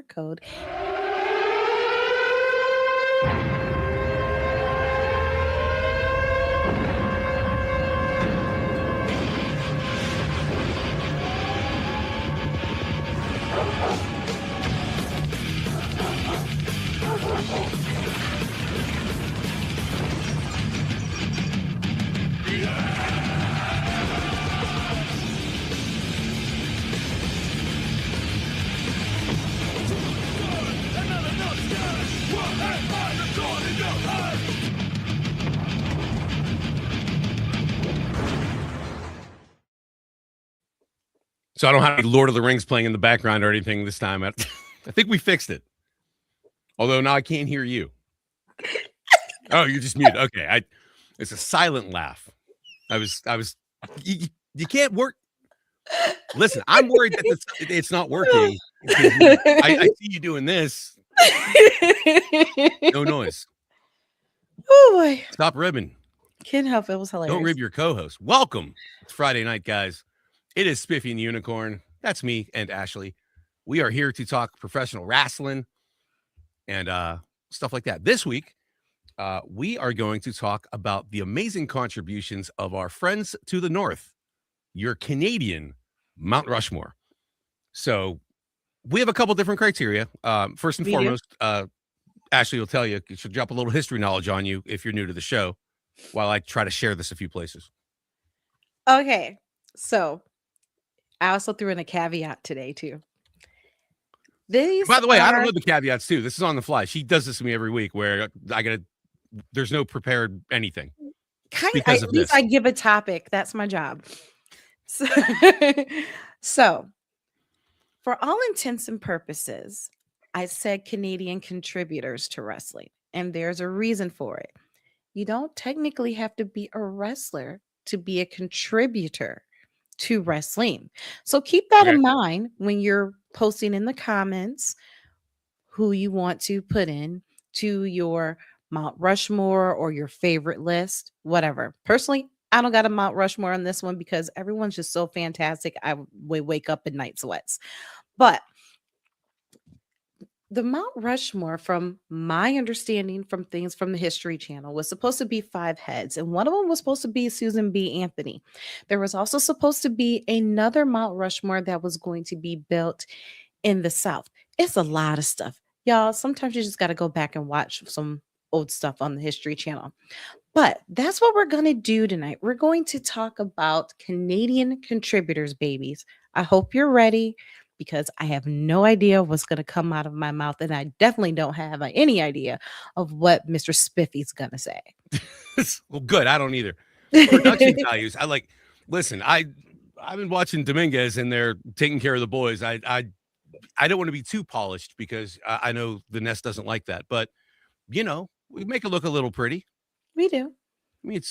code. So I don't have any Lord of the Rings playing in the background or anything this time. I think we fixed it. Although now I can't hear you. Oh, you're just muted. Okay. It's a silent laugh. You can't work. Listen, I'm worried that it's not working. I see you doing this. No noise. Oh boy. Stop ribbing. Can't help it. It was hilarious. Don't rib your co-host. Welcome. It's Friday night, guys. It is Spiffy and Unicorn. That's me and Ashley. We are here to talk professional wrestling and stuff like that. This week, we are going to talk about the amazing contributions of our friends to the north, your Canadian Mount Rushmore. So we have a couple different criteria. First and foremost, Ashley will tell you, she'll drop a little history knowledge on you if you're new to the show while I try to share this a few places. Okay. So I also threw in a caveat today, too. By the way, I don't know the caveats, too. This is on the fly. She does this to me every week where there's no prepared anything. At least I give a topic. That's my job. So, for all intents and purposes, I said Canadian contributors to wrestling, and there's a reason for it. You don't technically have to be a wrestler to be a contributor to wrestling. So keep that in mind when you're posting in the comments who you want to put in to your Mount Rushmore or your favorite list, whatever. Personally, I don't got a Mount Rushmore on this one because everyone's just so fantastic. I would wake up in night sweats. But the Mount Rushmore, from my understanding from things from the History Channel, was supposed to be 5 heads, and one of them was supposed to be Susan B. Anthony. There was also supposed to be another Mount Rushmore that was going to be built in the South. It's a lot of stuff. Y'all, sometimes you just got to go back and watch some old stuff on the History Channel. But that's what we're going to do tonight. We're going to talk about Canadian contributors, babies. I hope you're ready, because I have no idea what's going to come out of my mouth, and I definitely don't have any idea of what Mr. Spiffy's going to say. Well, good. I don't either. Production values. Listen, I've been watching Dominguez, and they're taking care of the boys. I don't want to be too polished because I know the Nest doesn't like that, but we make it look a little pretty. We do. I mean,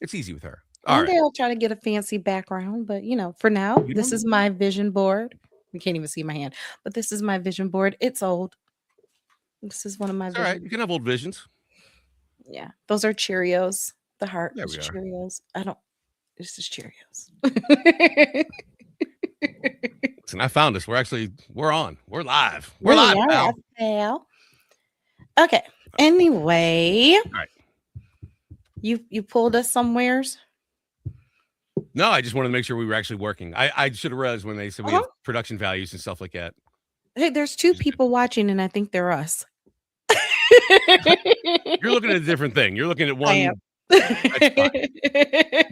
it's easy with her. One day I'll try to get a fancy background, but for now, this is my vision board. You can't even see my hand, but this is my vision board. It's old. This is one of my. All right, you can have old visions. Yeah, those are Cheerios. The heart is Cheerios. This is Cheerios. Listen, I found us. We're on. We're live. We're live, pal. Okay. Anyway. All right. You pulled us somewheres? No, I just wanted to make sure we were actually working. I should have realized when they said we have production values and stuff like that. Hey, there's 2 people watching, and I think they're us. You're looking at a different thing. You're looking at one. I am.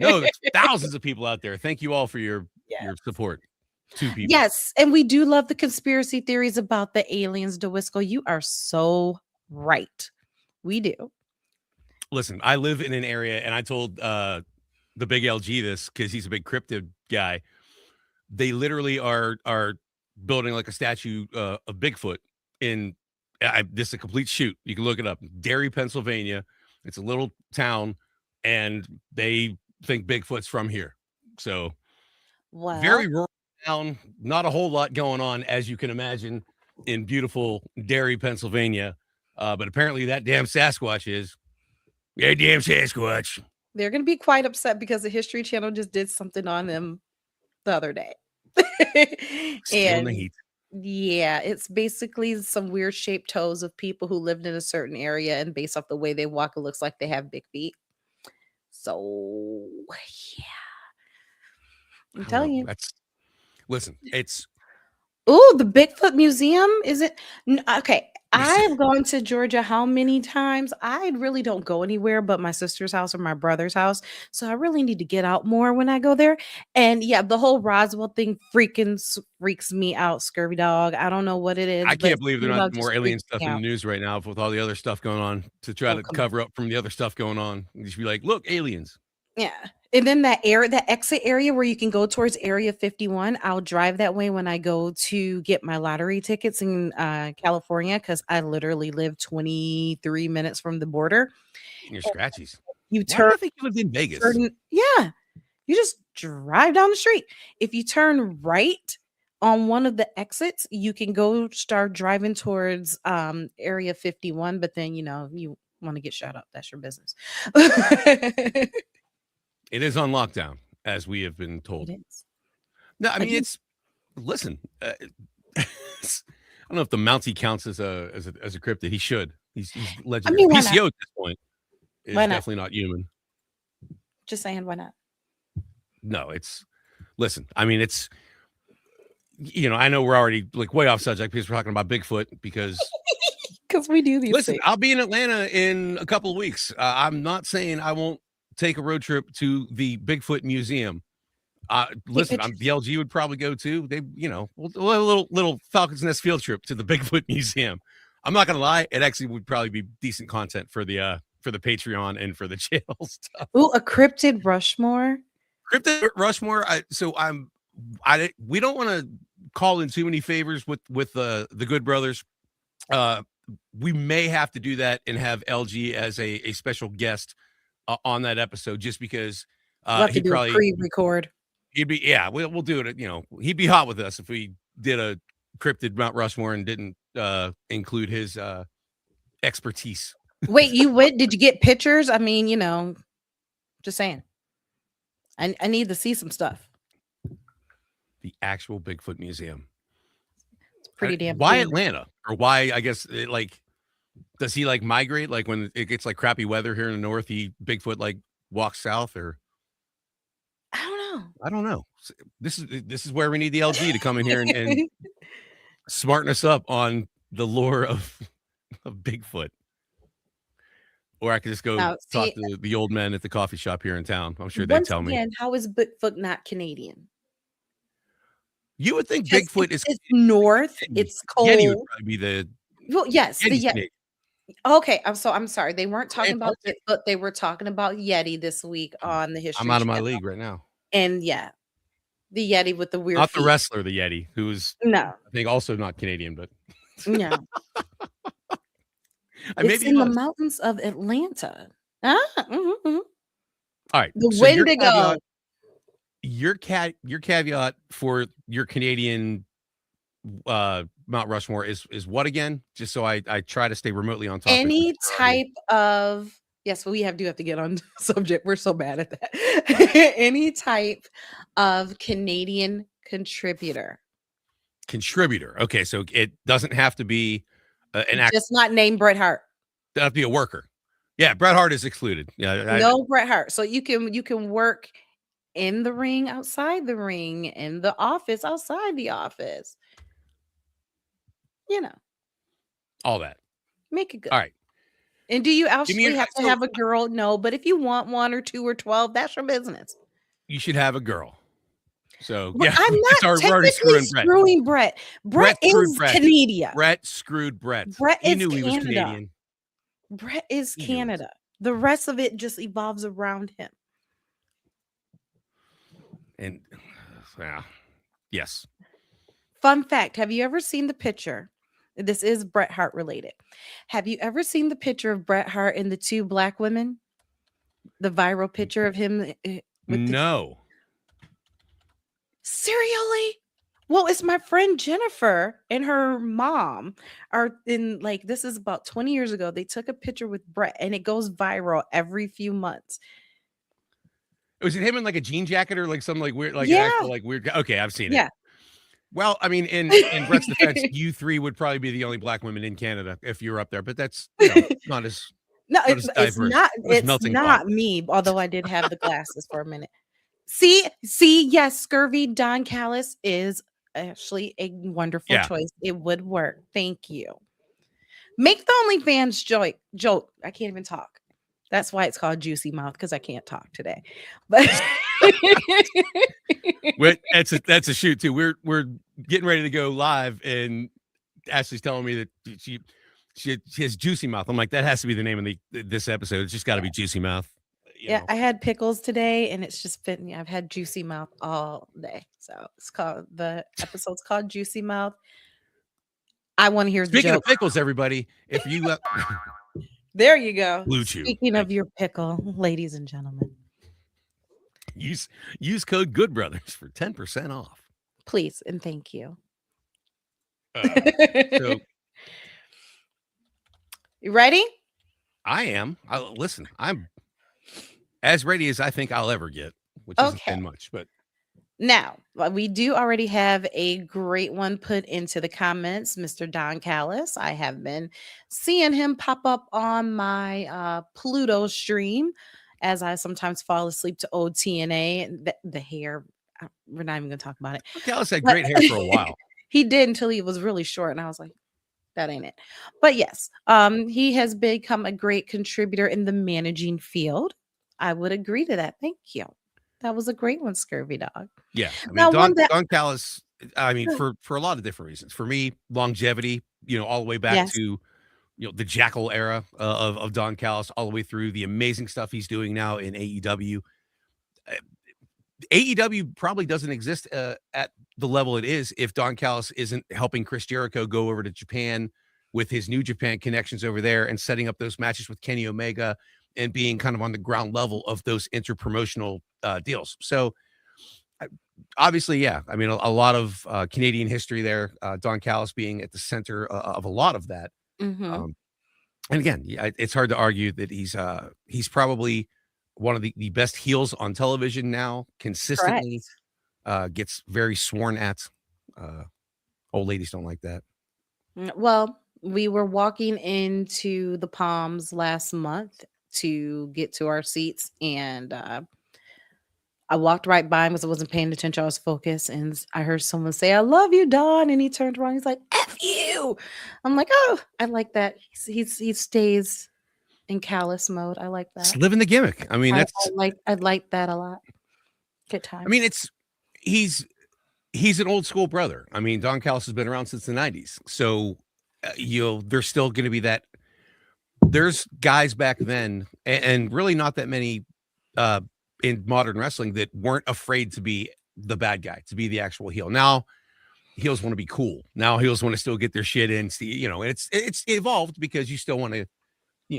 No, there's thousands of people out there. Thank you all for your support. 2 people. Yes, and we do love the conspiracy theories about the aliens, DeWisco. You are so right. We do. Listen, I live in an area, and I told the big LG this because he's a big cryptid guy. They literally are building like a statue of Bigfoot in this is a complete shoot. You can look it up. Derry, Pennsylvania. It's a little town, and they think Bigfoot's from here. So very rural town, not a whole lot going on, as you can imagine, in beautiful Derry, Pennsylvania. But apparently that damn Sasquatch is. Yeah, damn Sasquatch. They're going to be quite upset because the History Channel just did something on them the other day. Still in the heat. Yeah, it's basically some weird shaped toes of people who lived in a certain area, and based off the way they walk, it looks like they have big feet. So, yeah, I'm I don't know. telling you. That's listen, it's Oh, the Bigfoot Museum? Is it okay, I've gone to Georgia how many times? I really don't go anywhere but my sister's house or my brother's house, so I really need to get out more when I go there, and yeah, the whole Roswell thing freaks me out, scurvy dog. I don't know what it is, I but can't believe there's scurvy not dog more just alien freaks stuff me in the out. news right now with all the other stuff going on to try Oh, to come on. cover up from the other stuff going on. You should be like, look, aliens. Yeah, and then that exit area where you can go towards Area 51, I'll drive that way when I go to get my lottery tickets in, California, because I literally live 23 minutes from the border. Your And scratchies. you Why did turn I think you lived in Vegas? certain yeah, you just drive down the street. If you turn right on one of the exits, you can go start driving towards, Area 51, but then, you wanna get shot up, that's your business. It is on lockdown, as we have been It told. is. No, I mean Again, it's listen. I don't know if the Mountie counts as a cryptid. He should. He's I legendary. mean, why not? PCO at this point Why is not? definitely not human. Just saying, why not? No, it's listen. I mean, it's I know we're already like way off subject because we're talking about Bigfoot. Because Because we do these listen, things. I'll be in Atlanta in a couple of weeks. I'm not saying I won't take a road trip to the Bigfoot Museum. Take Listen, the pictures. LG would probably go too. We'll have a little Falcons Nest field trip to the Bigfoot Museum. I'm not gonna lie, it actually would probably be decent content for the Patreon and for the channel stuff. Ooh, a cryptid Rushmore. Cryptid Rushmore. We don't want to call in too many favors with the Good Brothers. Uh, we may have to do that and have LG as a special guest on that episode, just because We'll have to he do a probably pre-record. he'd be yeah, we'll do it. He'd be hot with us if we did a cryptid Mount Rushmore and didn't include his expertise. Wait, you went did you get pictures? I mean, just saying. I need to see some stuff. The actual Bigfoot Museum. It's pretty damn Why cool. Atlanta? Or why, I guess, does he like migrate? Like when it gets like crappy weather here in the north, Bigfoot like walks south, or I don't I don't know. This is where we need the LG to come in here and know. smarten us up on the lore of Bigfoot. Or I could just go Now, talk see, to the old men at the coffee shop here in town. I'm sure they'd once tell me. again, how is Bigfoot not Canadian? You would think Because Bigfoot is it's north, Yeti. it's Yeti would cold. probably be the Well, yes, Yeti's Canadian. okay, I'm sorry. They weren't Or talking about Antarctic. Bigfoot, they were talking about Yeti this week on the I'm History out of my Channel. league right now. And yeah, the Yeti with the weird Not the feet. wrestler, the Yeti, who's No, I think also not Canadian, but no. I It's maybe he in the was. mountains of Atlanta. Ah, mhm. All right. The So Wendigo. your caveat for your Canadian Mount Rushmore is what again? Just so I try to stay remotely on topic. Any type of yes, we do have to get on subject. We're so bad at that. Any type of Canadian contributor. Contributor. Okay, so it doesn't have to be an actor. Just not named Bret Hart. Doesn't have to be a worker. Yeah, Bret Hart is excluded. Yeah, No Bret Hart. So you can work in the ring, outside the ring, in the office, outside the office. You know, all that. make it good. All right. And do you Give me actually have to have a girl? No, but if you want one or two or 12, that's your business. you should have a girl. So But yeah, I'm it's not we're already technically screwing Brett. screwing Brett. Brett screwed is Brett. Canada. Brett screwed Brett. Brett He is knew he was Canada. Canadian. Brett is He knew it. Canada. The rest of it just evolves around him. And yeah, yes. Fun fact, have you ever seen the picture? This is Bret Hart related. Have you ever seen the picture of Bret Hart and the two black women? The viral picture of him with the No. Seriously? Well, it's my friend Jennifer and her mom are in this is about 20 years ago. They took a picture with Brett and it goes viral every few months. Was it him in like a jean jacket or like some like weird, like an Yeah. actual like weird? Okay, I've seen Yeah. it. Well, I mean, in Brett's defense, you 3 would probably be the only black women in Canada if you were up there, but that's, No, not as it's diverse. This it's melting pot. not me, although I did have the glasses for a minute. See, yes, scurvy Don Callis is actually a wonderful Yeah. choice. It would work. Thank you. Make the OnlyFans joke. I can't even talk. That's why it's called Juicy Mouth, because I can't talk today. But Wait, that's a shoot too. We're getting ready to go live, and Ashley's telling me that she has Juicy Mouth. I'm like, that has to be the name of this episode. It's just got to be Juicy Mouth. yeah, I had pickles today, and it's just fitting. I've had Juicy Mouth all day, so the episode's called Juicy Mouth. I want to hear the Speaking joke. of pickles, everybody, if you There you go. Blue Chew. Speaking of your pickle, ladies and gentlemen, use code Good Brothers for 10% off. please and thank you. So You ready? I am. Listen, I'm as ready as I think I'll ever get, which isn't been much, but now we do already have a great one put into the comments, Mr. Don Callis. I have been seeing him pop up on my Pluto stream as I sometimes fall asleep to old TNA and the hair. We're not even gonna talk about it. Callis had great hair for a while. He did until he was really short, and I was like, that ain't it. But yes, he has become a great contributor in the managing field. I would agree to that. Thank you. That was a great one, Scurvy Dog. Yeah, I mean, Now, Don Callis. I mean, for a lot of different reasons. For me, longevity. All the way back to the Jackal era of Don Callis, all the way through the amazing stuff he's doing now in AEW. AEW probably doesn't exist at the level it is if Don Callis isn't helping Chris Jericho go over to Japan with his New Japan connections over there and setting up those matches with Kenny Omega and being kind of on the ground level of those interpromotional deals. So obviously, yeah, I mean, a lot of Canadian history there, Don Callis being at the center of a lot of that. Mm-hmm. And again, it's hard to argue that he's probably one of the best heels on television now, consistently. Gets very sworn at. Old ladies don't like that. Well, we were walking into the Palms last month to get to our seats, and I walked right by him because I wasn't paying attention. I was focused, and I heard someone say, "I love you, Don," and he turned around. He's like, "F you." I'm like, "Oh, I like that." He stays in callous mode. I like that. It's living the gimmick. I mean, I like that a lot. Good time. I mean, he's an old school brother. I mean, Don Callis has been around since the 90s. So, there's still going to be that. There's guys back then, and really not that many in modern wrestling that weren't afraid to be the bad guy, to be the actual heel. Now, heels want to be cool. Now, heels want to still get their shit in. And it's evolved because you still want to,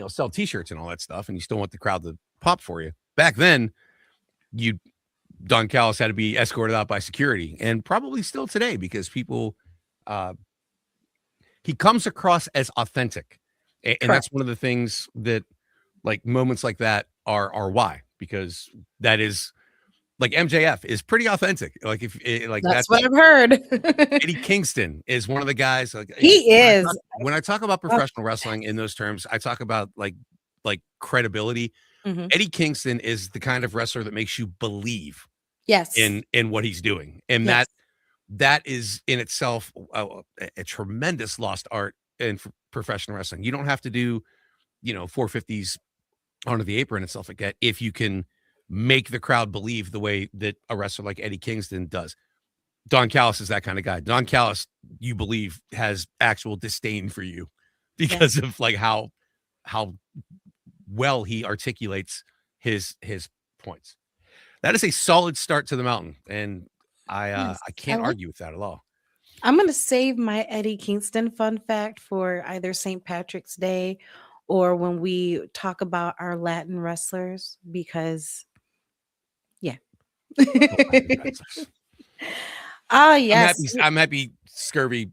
sell T-shirts and all that stuff, and you still want the crowd to pop for you. Back then, Don Callis had to be escorted out by security, and probably still today because people, he comes across as authentic, and that's one of the things that, like, moments like that are why, because that is like MJF is pretty authentic. Like that's what I've heard. Eddie Kingston is one of the guys. Like, he is. When I talk about professional wrestling in those terms, I talk about like credibility. Mm-hmm. Eddie Kingston is the kind of wrestler that makes you believe in what he's doing. And that is in itself a tremendous lost art in professional wrestling. You don't have to do, 450s onto the apron and stuff like that if you can make the crowd believe the way that a wrestler like Eddie Kingston does. Don Callis is that kind of guy. Don Callis, you believe, has actual disdain for you because of like how well he articulates his points. That is a solid start to the mountain, and I can't argue with that at all. I'm going to save my Eddie Kingston fun fact for either St. Patrick's Day or when we talk about our Latin wrestlers, because yes. I'm happy Scurvy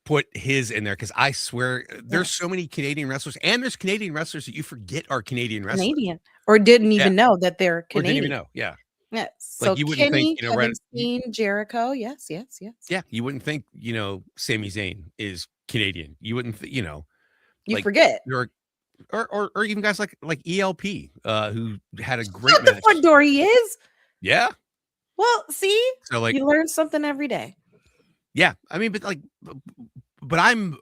put his in there, because I swear there's so many Canadian wrestlers, and there's Canadian wrestlers that you forget are Canadian wrestlers. Or didn't even know that they're Canadian. Or didn't even know. Yeah. Yes. Like, So you wouldn't think, Kenny, you know, Kevin right you Steen, Jericho. Yes, yes, yes. yeah, you wouldn't think, you know, Sami Zayn is Canadian. You wouldn't you know, You like, forget. there are or even guys like ELP, who had a great Out the front match. door he is. Yeah. Well, see, So, like you learn something every day. yeah, I mean, but, like, but I'm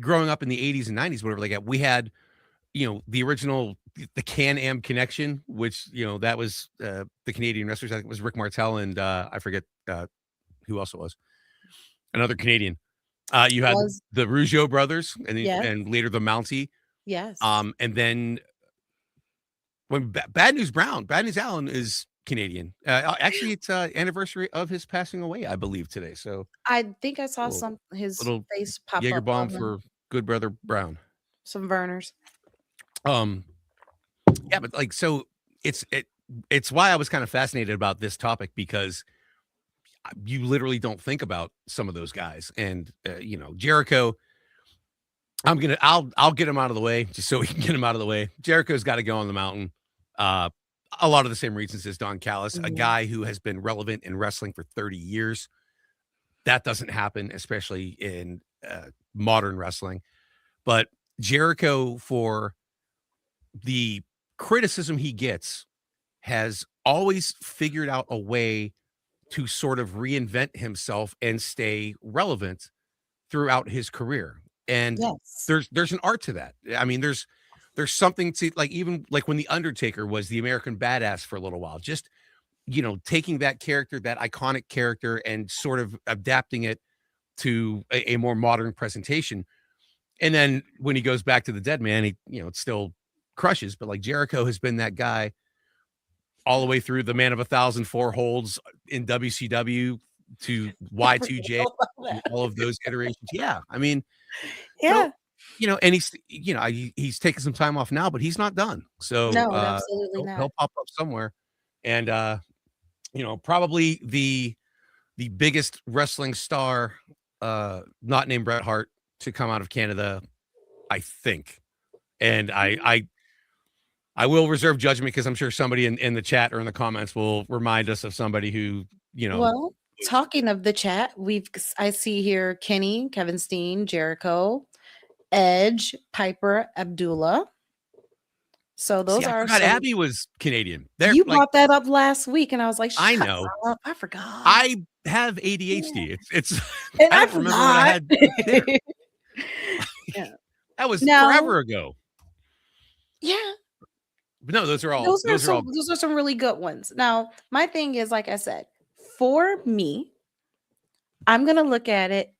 growing up in the '80s and '90s, whatever, like, we had, you know, the original the Can-Am Connection, which, you know, that was, the Canadian wrestlers. I think it was Rick Martel and, I forget, who else it was. Another Canadian. You had Was the Rougeau brothers yes, and later the Mountie. yes. And then when Bad News Brown, Bad News Allen is Canadian. Actually, it's anniversary of his passing away, I believe, today. So I think I saw little some his little face pop Jaeger up bomb on the for good brother Brown. some burners. Um, yeah, but like so it's it's why I was kind of fascinated about this topic because you literally don't think about some of those guys. And you know, Jericho, I'll get him out of the way just so we can get him out of the way. Jericho's got to go on the mountain. Uh, a lot of the same reasons as Don Callis, a Mhm. guy who has been relevant in wrestling for 30 years. That doesn't happen, especially in modern wrestling. But Jericho, for the criticism he gets, has always figured out a way to sort of reinvent himself and stay relevant throughout his career. And Yes. there's an art to that. I mean, there's something to like even like when The Undertaker was the American badass for a little while, just you know, taking that character, that iconic character, and sort of adapting it to a more modern presentation. And then when he goes back to the dead man, he, you know, it still crushes. But like Jericho has been that guy all the way through the Man of 1,004 holds in WCW to I forgot Y2J, about and that. all of those iterations. Yeah, I mean, so Yeah. you know, and he's you know he's taking some time off now, but he's not done. So No, absolutely not. he'll pop up somewhere, and you know, probably the biggest wrestling star, not named Bret Hart, to come out of Canada, I think. And Mhm. I will reserve judgment because I'm sure somebody in the chat or in the comments will remind us of somebody who, you know, Well, was talking of the chat, I see here Kenny, Kevin Steen, Jericho, Edge, Piper, Abdullah. So see, those I are forgot some Abby was Canadian. They're you like, brought that up last week, and I was like, I "Shut know. up, I forgot." I have Yeah, ADHD. It's and I I don't remember what I forgot. had for dinner. Yeah. That was Now forever ago. yeah, But no, those are all those are some really good ones. Now, my thing is, like I said, for me, I'm gonna look at it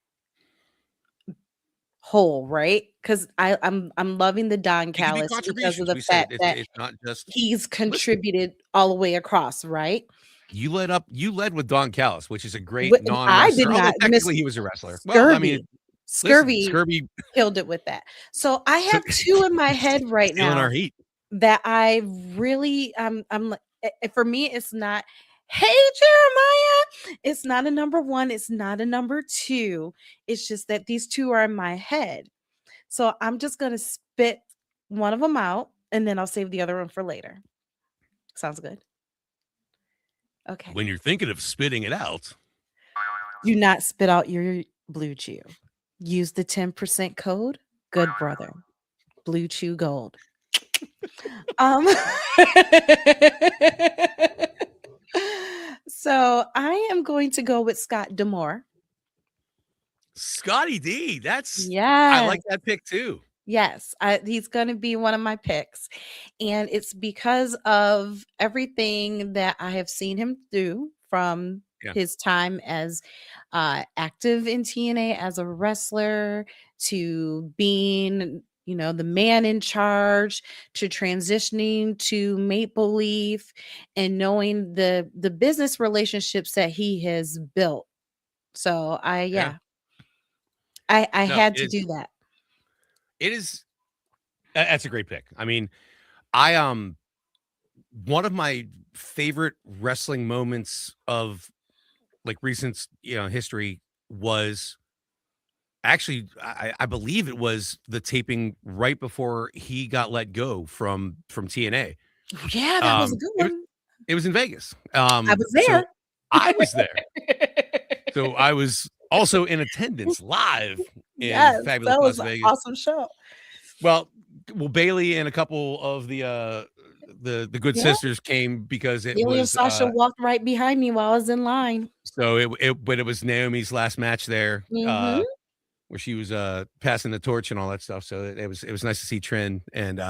whole, right? Because I'm loving the Don they can be Callis because of contributions. the We said fact that it's not just he's listen. contributed all the way across, right? You led with Don Callis, which is a great I did non-wrestler, although not miss technically he was a wrestler. Well, I mean, Scurvy. listen, Scurvy Scurvy killed it with that. So I took have 2 in my head right stealing our now heat. that I really I'm like for me it's not, "Hey, Jeremiah." It's not a number 1, it's not a number 2. It's just that these 2 are in my head. So I'm just gonna spit one of them out, and then I'll save the other one for later. Sounds good? Okay. When you're thinking of spitting it out, Do not spit out your Blue Chew. Use the 10% code, Good Brother. Blue Chew Gold. Um, so I am going to go with Scott Demore. Scotty D, I Yes. like that pick too. Yes, he's gonna be one of my picks, and it's because of everything that I have seen him do from Yeah, his time as, active in TNA as a wrestler, to being, you know, the man in charge, to transitioning to Maple Leaf, and knowing the business relationships that he has built. So yeah. I No, had to do that. it is that's a great pick. I mean, I one of my favorite wrestling moments of like recent, you know, history was actually I believe it was the taping right before he got let go from TNA. Yeah, that was a good It one. It was in Vegas. I was So there. I was there. So I was also in attendance live in Yes, fabulous that Las was an Vegas. awesome show. Well, Bailey and a couple of the good Yeah, sisters came because it Bailey and was, Sasha walked right behind me while I was in line. so it was Naomi's last match there, Mhm. where she was, passing the torch and all that stuff, so it was nice to see Trin and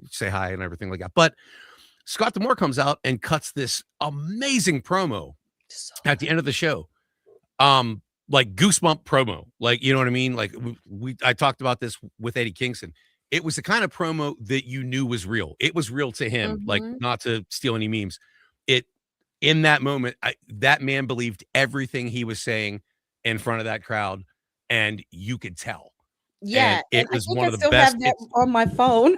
say hi and everything like that, but Scott D'Amore comes out and cuts this amazing promo So at the end of the show. Like goosebump promo. Like, you know what I mean? Like I talked about this with Eddie Kingston. It was the kind of promo that you knew was real. It was real to him, like mhm. not to steal any memes. It in that moment, that man believed everything he was saying in front of that crowd, and you could tell. Yeah, And and it I was think one I of the still best. have that It's on my phone.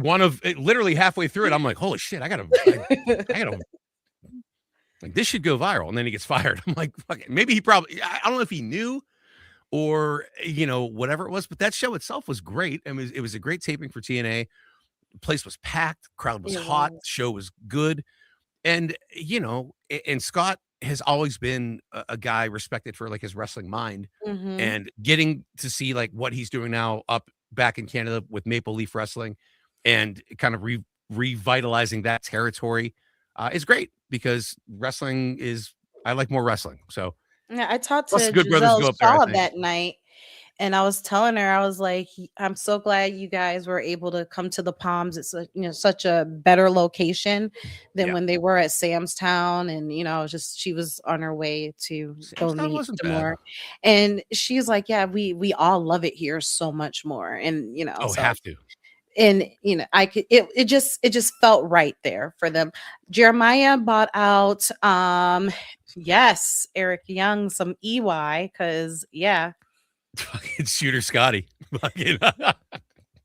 one of literally halfway through it. I'm like, holy shit! I gotta like this should go viral. And then he gets fired. I'm like, fuck it. Maybe he probably. I don't know if he knew or whatever it was, but that show itself was great. I mean, it was a great taping for TNA. The place was packed, crowd was It hot, the was. show was good, and and Scott has always been a guy respected for like his wrestling mind, Mhm. and getting to see like what he's doing now up back in Canada with Maple Leaf Wrestling, and kind of revitalizing that territory is great because wrestling is I like more wrestling. So Yeah, I talked plus the to Good Brothers Giselle go up there, I Shaw think. that night, and I was telling her, I was like, I'm so glad you guys were able to come to the Palms. It's such a better location than Yeah, when they were at Sam's Town." And just she was on her way to go Sam's Town meet wasn't bad. more, and she's like, "Yeah, we all love it here so much more." And Oh, so have to. and I could it just felt right there for them. Jeremiah bought out yes, Eric Young some EY, because yeah, Fucking shooter Scotty. Fucking the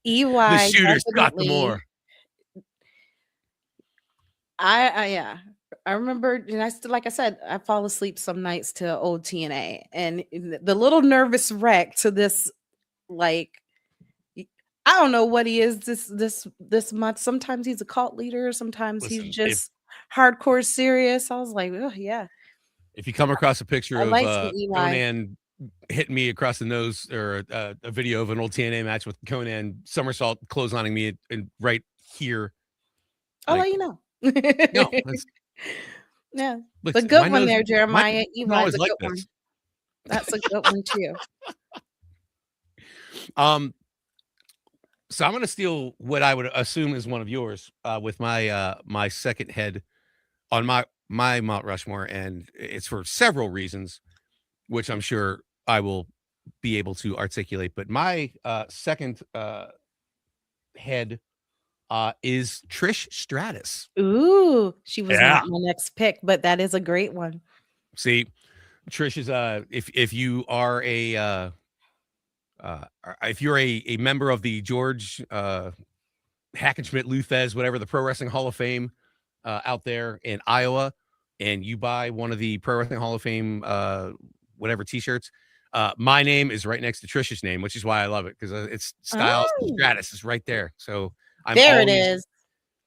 EY shooter Scott definitely. D'Amore. I yeah, I remember, and I still, like I said, I fall asleep some nights to old TNA, and the little nervous wreck to this, like, y- I don't know what he is this month. Sometimes he's a cult leader, sometimes he's Listen, just hardcore serious. I was like, oh yeah, if you come across a picture I of like some EY. Conan hitting me across the nose, or a video of an old TNA match with Conan somersault clotheslining me and right here, I'll like let you know. no, that's Yeah, the listen. good one there, My Jeremiah. nose wasn't EY is always a like good one. this. That's a good one too. Um, so I'm gonna steal what I would assume is one of yours with my second head on my Mount Rushmore, and it's for several reasons, which I'm sure I will be able to articulate. But my second head is Trish Stratus. Ooh, she was Yeah. not my next pick, but that is a great one. See, Trish is if you are if you're a member of the George Hackenschmidt Luthez, whatever, the Pro Wrestling Hall of Fame out there in Iowa, and you buy one of the Pro Wrestling Hall of Fame whatever t-shirts, my name is right next to Trish's name, which is why I love it, because it's Styles Oh, Stratus is right there. So I'm there it always is.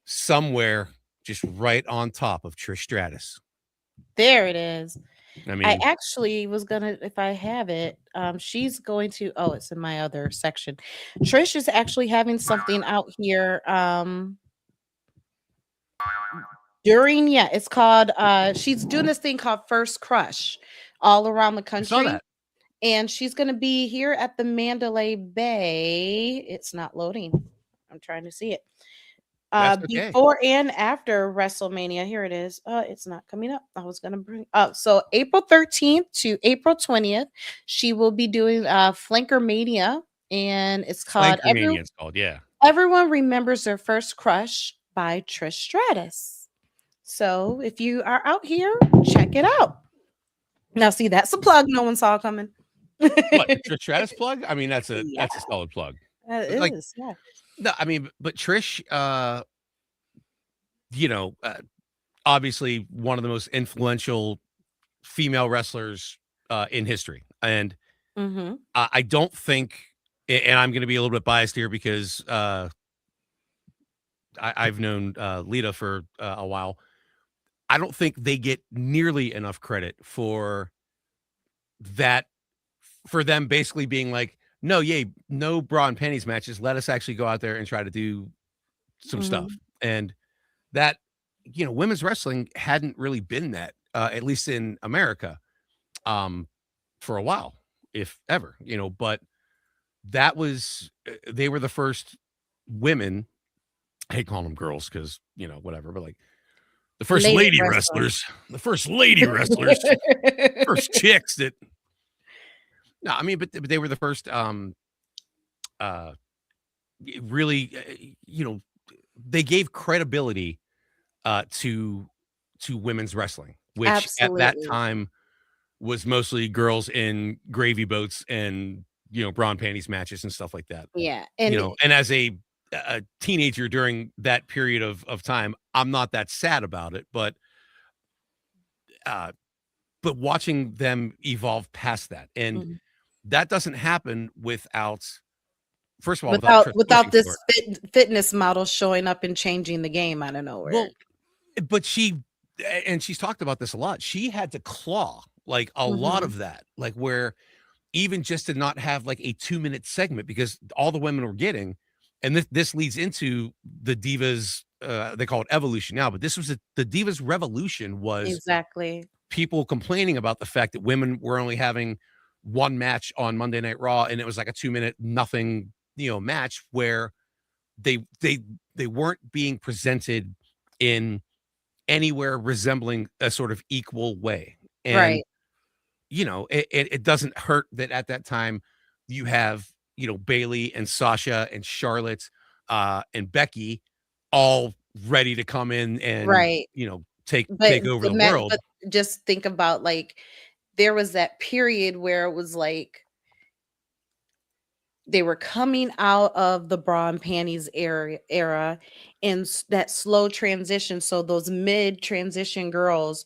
somewhere just right on top of Trish Stratus. There it is. I I mean, actually was gonna, if I have it, she's going to, oh, it's in my other section. Trish is actually having something out here. During, yeah, it's called she's doing this thing called First Crush all around the I saw country. that. And she's gonna be here at the Mandalay Bay. It's not loading. I'm trying to see it. That's okay. Before and after WrestleMania. Here it is. It's not coming up. I was gonna bring up. So April 13th to April 20th, she will be doing Flanker Mania, and it's called Flankermania, it's called. Yeah. Everyone Remembers Their First Crush by Trish Stratus. So if you are out here, check it out. Now, see, that's a plug no one saw coming. What, the Trish Stratus plug? I mean, Yeah, that's a solid plug. that But like, is. Yeah. no, I mean, but Trish, you know, uh, obviously one of the most influential female wrestlers in history, and Mhm. I don't think, and I'm going to be a little bit biased here because I've known Lita for a while. I don't think they get nearly enough credit for that, for them basically being like, no, yay, no bra and panties matches. Let us actually go out there and try to do some stuff. Mhm. And that, women's wrestling hadn't really been that, at least in America, um, for a while, if ever, but that was, they were the first women. I hate calling them girls because, whatever, but like Lady wrestler. the first lady wrestlers, first chicks that, no, I mean, but they were the first, uh, really, they gave credibility, to women's wrestling, which at that Absolutely. time was mostly girls in gravy boats and, bra and panties matches and stuff like that. Yeah, and And as a teenager during that period of time, I'm not that sad about it, uh, but watching them evolve past that, and mhm. that doesn't happen without, first of all, without Without Trish pushing for this it. fitness model showing up and changing the game out of nowhere. Well, but and she's talked about this a lot. She had to claw, like, a lot Mhm. of that, like, where even just to not have, like, a 2-minute segment because all the women were getting, and this leads into the Divas, they call it Evolution now, but this was the Divas Revolution was Exactly. people complaining about the fact that women were only having 1 match on Monday Night Raw, and it was like a 2-minute nothing, match where they they they weren't being presented in anywhere resembling a sort of equal way. And, Right, it doesn't hurt that at that time you have, Bailey and Sasha and Charlotte, and Becky all ready to come in and, right. take over the world. But just think about, like, there was that period where it was like they were coming out of the bra and panties era and that slow transition. So those mid transition girls,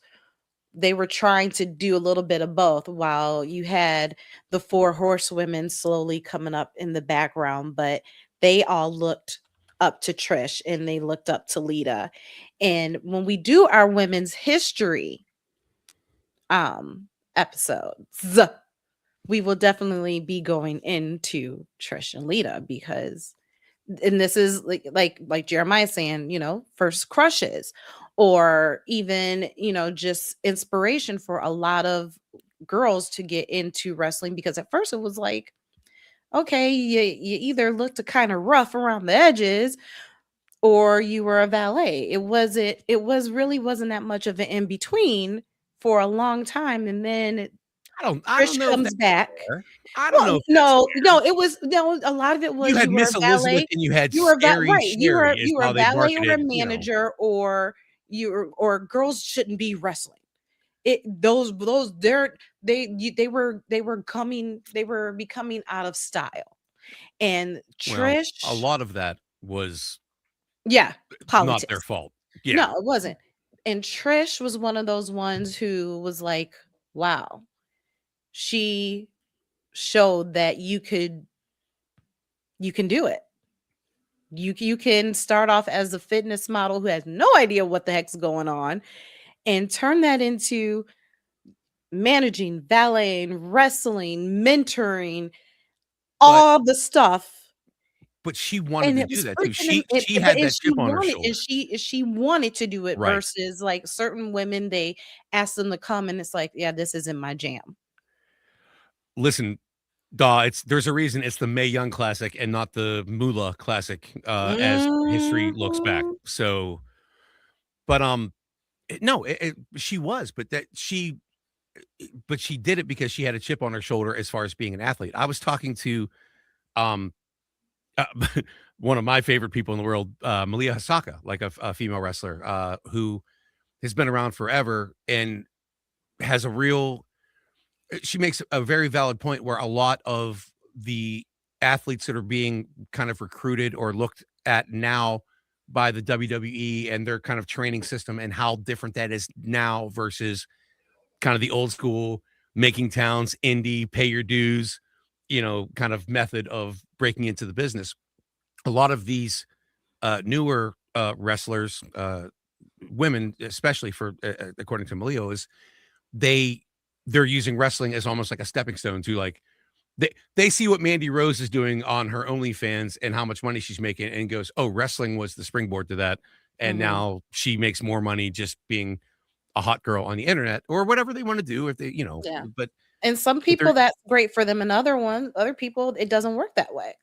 they were trying to do a little bit of both while you had the four horsewomen slowly coming up in the background, but they all looked up to Trish and they looked up to Lita. And when we do our women's history episodes, we will definitely be going into Trish and Lita because and this is like Jeremiah saying, first crushes or even, just inspiration for a lot of girls to get into wrestling because at first it was like, okay, you either looked kind of rough around the edges or you were a valet. It wasn't that much of an in between for a long time and then I don't Trish know if comes that's back. fair. I don't Well, know if that's no, fair. no, it was no, a lot of it You was had you were Miss a Elizabeth valet, and you had you were Scary right, Sherry is you were how a they valet or a marketed, manager or or girls shouldn't be wrestling. It those they were coming they were becoming out of style. And well, a Trish, lot of that was yeah, not their politics. fault. Yeah. No, it wasn't. And Trish was one of those ones who was like, wow, she showed that you can do it. You can start off as a fitness model who has no idea what the heck's going on and turn that into managing, valeting, wrestling, mentoring, But all the stuff. but she wanted And to it do was that too. freaking She but had and that chip on her shoulder. she wanted to do it Right. versus like certain women, they ask them to come and it's like, yeah, this isn't my jam. Listen, Daw, there's a reason it's the Mae Young Classic and not the Moolah Classic, as history looks back. Mhm. So, but, no, she was, but she did it because she had a chip on her shoulder as far as being an athlete. I was talking to, um, uh, one of my favorite people in the world, Malia Hasaka, like a female wrestler, who has been around forever and has a real she makes a very valid point where a lot of the athletes that are being kind of recruited or looked at now by the WWE and their kind of training system and how different that is now versus kind of the old school making towns indie, pay your dues, kind of method of breaking into the business. A lot of these newer wrestlers, women, especially for according to Malio, is they're using wrestling as almost like a stepping stone to like they see what Mandy Rose is doing on her OnlyFans and how much money she's making and goes, oh, wrestling was the springboard to that. And Mhm. now she makes more money just being a hot girl on the internet or whatever they want to do if they, Yeah. but And some they're people that's great for them, and other people it doesn't work that way.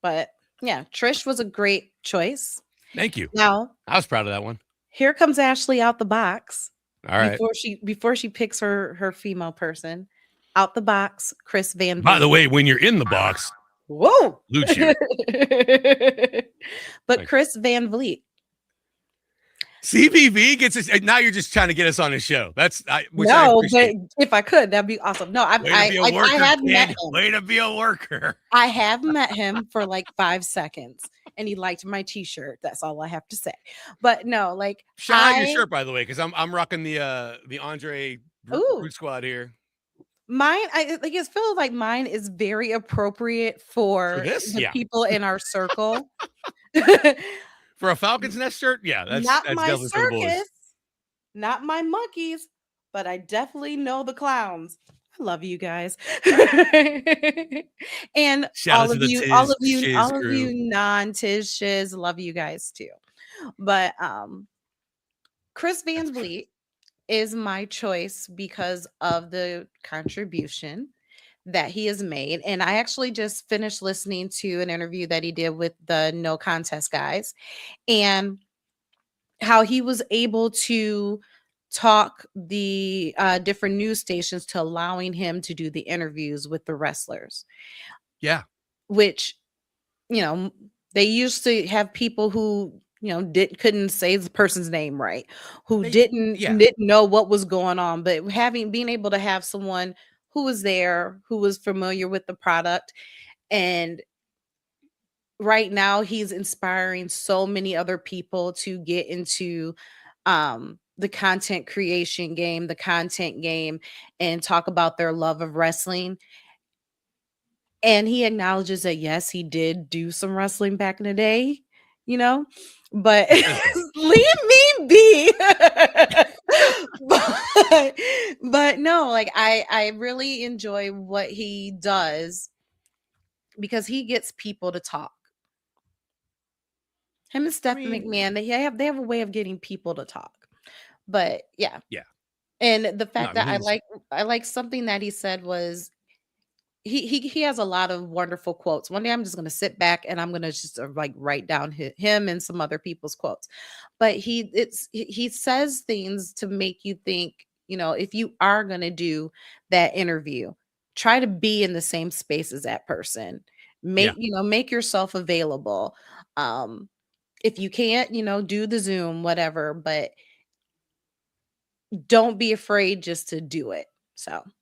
But yeah, Trish was a great choice. thank you. Now, I was proud of that one. here comes Ashley out the box All right. before she picks her female person. Out the box, Chris Van By the Vliet. way, when you're in the box, Whoa. loot you. But Like, Chris Van Vliet. CBV gets us. Now you're just trying to get us on his show. Which I No, but appreciate. if I could, that'd be awesome. No, Way to be a I worker, have met kid. him. Way to be a worker. I have met him for like 5 seconds and he liked my t-shirt. That's all I have to say. But no, like Shout out your shirt, by the way, because I'm rocking the Andre ooh, Brute Squad here mine, I like it feels like mine is very appropriate for for this. the Yeah, people in our circle. for a Falcons Nest shirt. Yeah, that's Not my definitely for the boys. circus, not my monkeys, but I definitely know the clowns. I love you guys. And Shout out to the Tiz Shiz all of crew. you non-Tiz shiz, love you guys too. But Chris Van Vliet is my choice because of the contribution that he has made. And I actually just finished listening to an interview that he did with the No Contest guys and how he was able to talk the different news stations to allowing him to do the interviews with the wrestlers, Yeah, which, they used to have people who couldn't say the person's name right, who yeah. didn't know what was going on, but being able to have someone who was there, who was familiar with the product. And right now he's inspiring so many other people to get into the content creation game, the content game, and talk about their love of wrestling. And he acknowledges that yes, he did do some wrestling back in the day, but Listen, leave me be. but no, like I really enjoy what he does because he gets people to talk. Him and I Stephanie mean, McMahon, they have a way of getting people to talk. But yeah. yeah. And the No, I fact mean that he's I like something that he said was he has a lot of wonderful quotes. One day I'm just going to sit back and I'm going to just like write down him and some other people's quotes. But he says things to make you think, if you are going to do that interview, try to be in the same space as that person. yeah. Make yourself available. If you can't, do the Zoom, whatever, but don't be afraid just to do it. So No,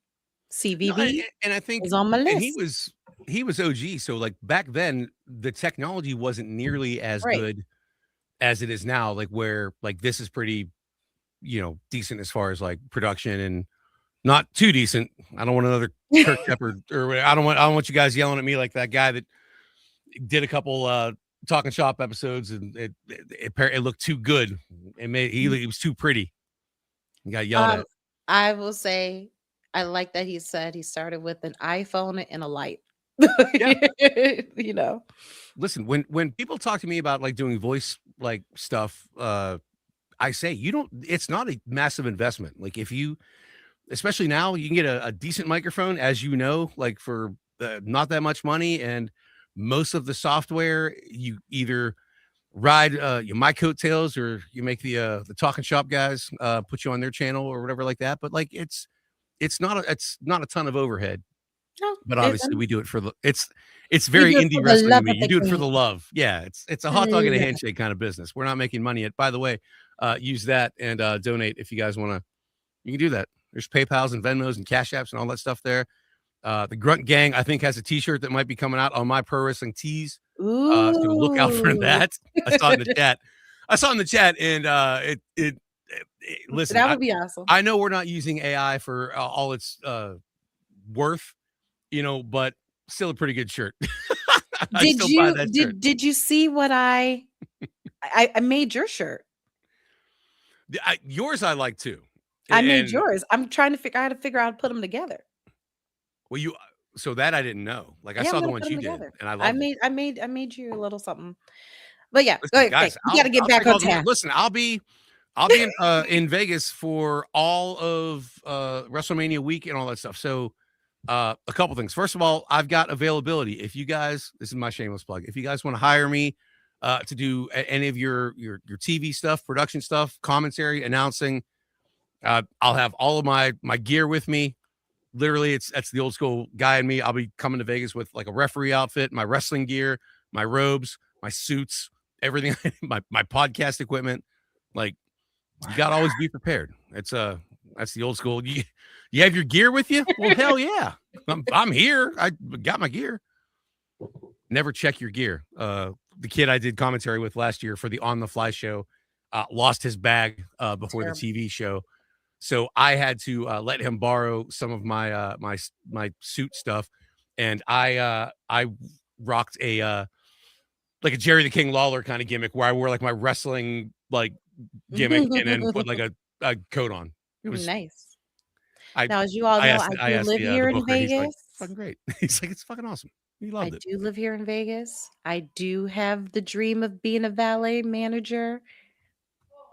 CVV and I think is on my and list. he was OG. So like back then, the technology wasn't nearly as Right. good as it is now. Like where like this is pretty, decent as far as like production and not too decent. I don't want another Kirk Shepard or I don't want you guys yelling at me like that guy that did a couple talking shop episodes and it looked too good. He was too pretty. He got yelled Um, at. I will say I like that he said he started with an iPhone and a light. Yeah. You know? Listen, when people talk to me about like doing voice like stuff, I say it's not a massive investment. Like if you especially now you can get a decent microphone, as you know, like for not that much money, and most of the software you either ride my coattails or you make the talking shop guys put you on their channel or whatever like that. But like it's not a ton of overhead. No, But obviously we do it for it's we very do it indie for the wrestling to love me. of You the do it for game. the love. Yeah, it's a hot dog and a handshake kind of business. We're not making money yet. By the way, use that and donate if you guys want to. You can do that. There's PayPal's and Venmos and Cash Apps and all that stuff there. The Grunt Gang, I think, has a T-shirt that might be coming out on my Pro Wrestling Tees. So look out for Ooh, that. I saw it in the chat. And listen, that would be awesome. I know we're not using AI for all its worth, but still a pretty good shirt. I'd Did still buy you that shirt. did you see what I I made your shirt. Yours I like too. I made And yours. I'm trying to figure I had to figure out how to put them together. well, so that I didn't know. Like I Yeah, I'm saw the gonna put ones them you did together. and I loved it. I made you a little something. But yeah, go Listen, ahead, okay, guys, we gotta get I'll back take on all the task. listen, I'll be in Vegas for all of WrestleMania week and all that stuff. So a couple things. First of all, I've got availability. If you guys, this is my shameless plug. If you guys want to hire me to do any of your TV stuff, production stuff, commentary, announcing, I'll have all of my gear with me. Literally, that's the old school guy in me. I'll be coming to Vegas with like a referee outfit, my wrestling gear, my robes, my suits, everything, my podcast equipment. Like you got to always be prepared. That's the old school. You have your gear with you? Well, hell yeah, I'm here. I got my gear. Never check your gear. The kid I did commentary with last year for the On the Fly show lost his bag before the Terrible. TV show. So I had to let him borrow some of my suit stuff, and I rocked a like a Jerry the King Lawler kind of gimmick where I wore like my wrestling like gimmick and then put like a coat on. It was Nice. I Now, as you all I know, asked I I do asked live the here in booker. He's like, Vegas. "Fucking great." He's like, "It's fucking awesome." He I loved it. do live here in Vegas. I do have the dream of being a valet manager.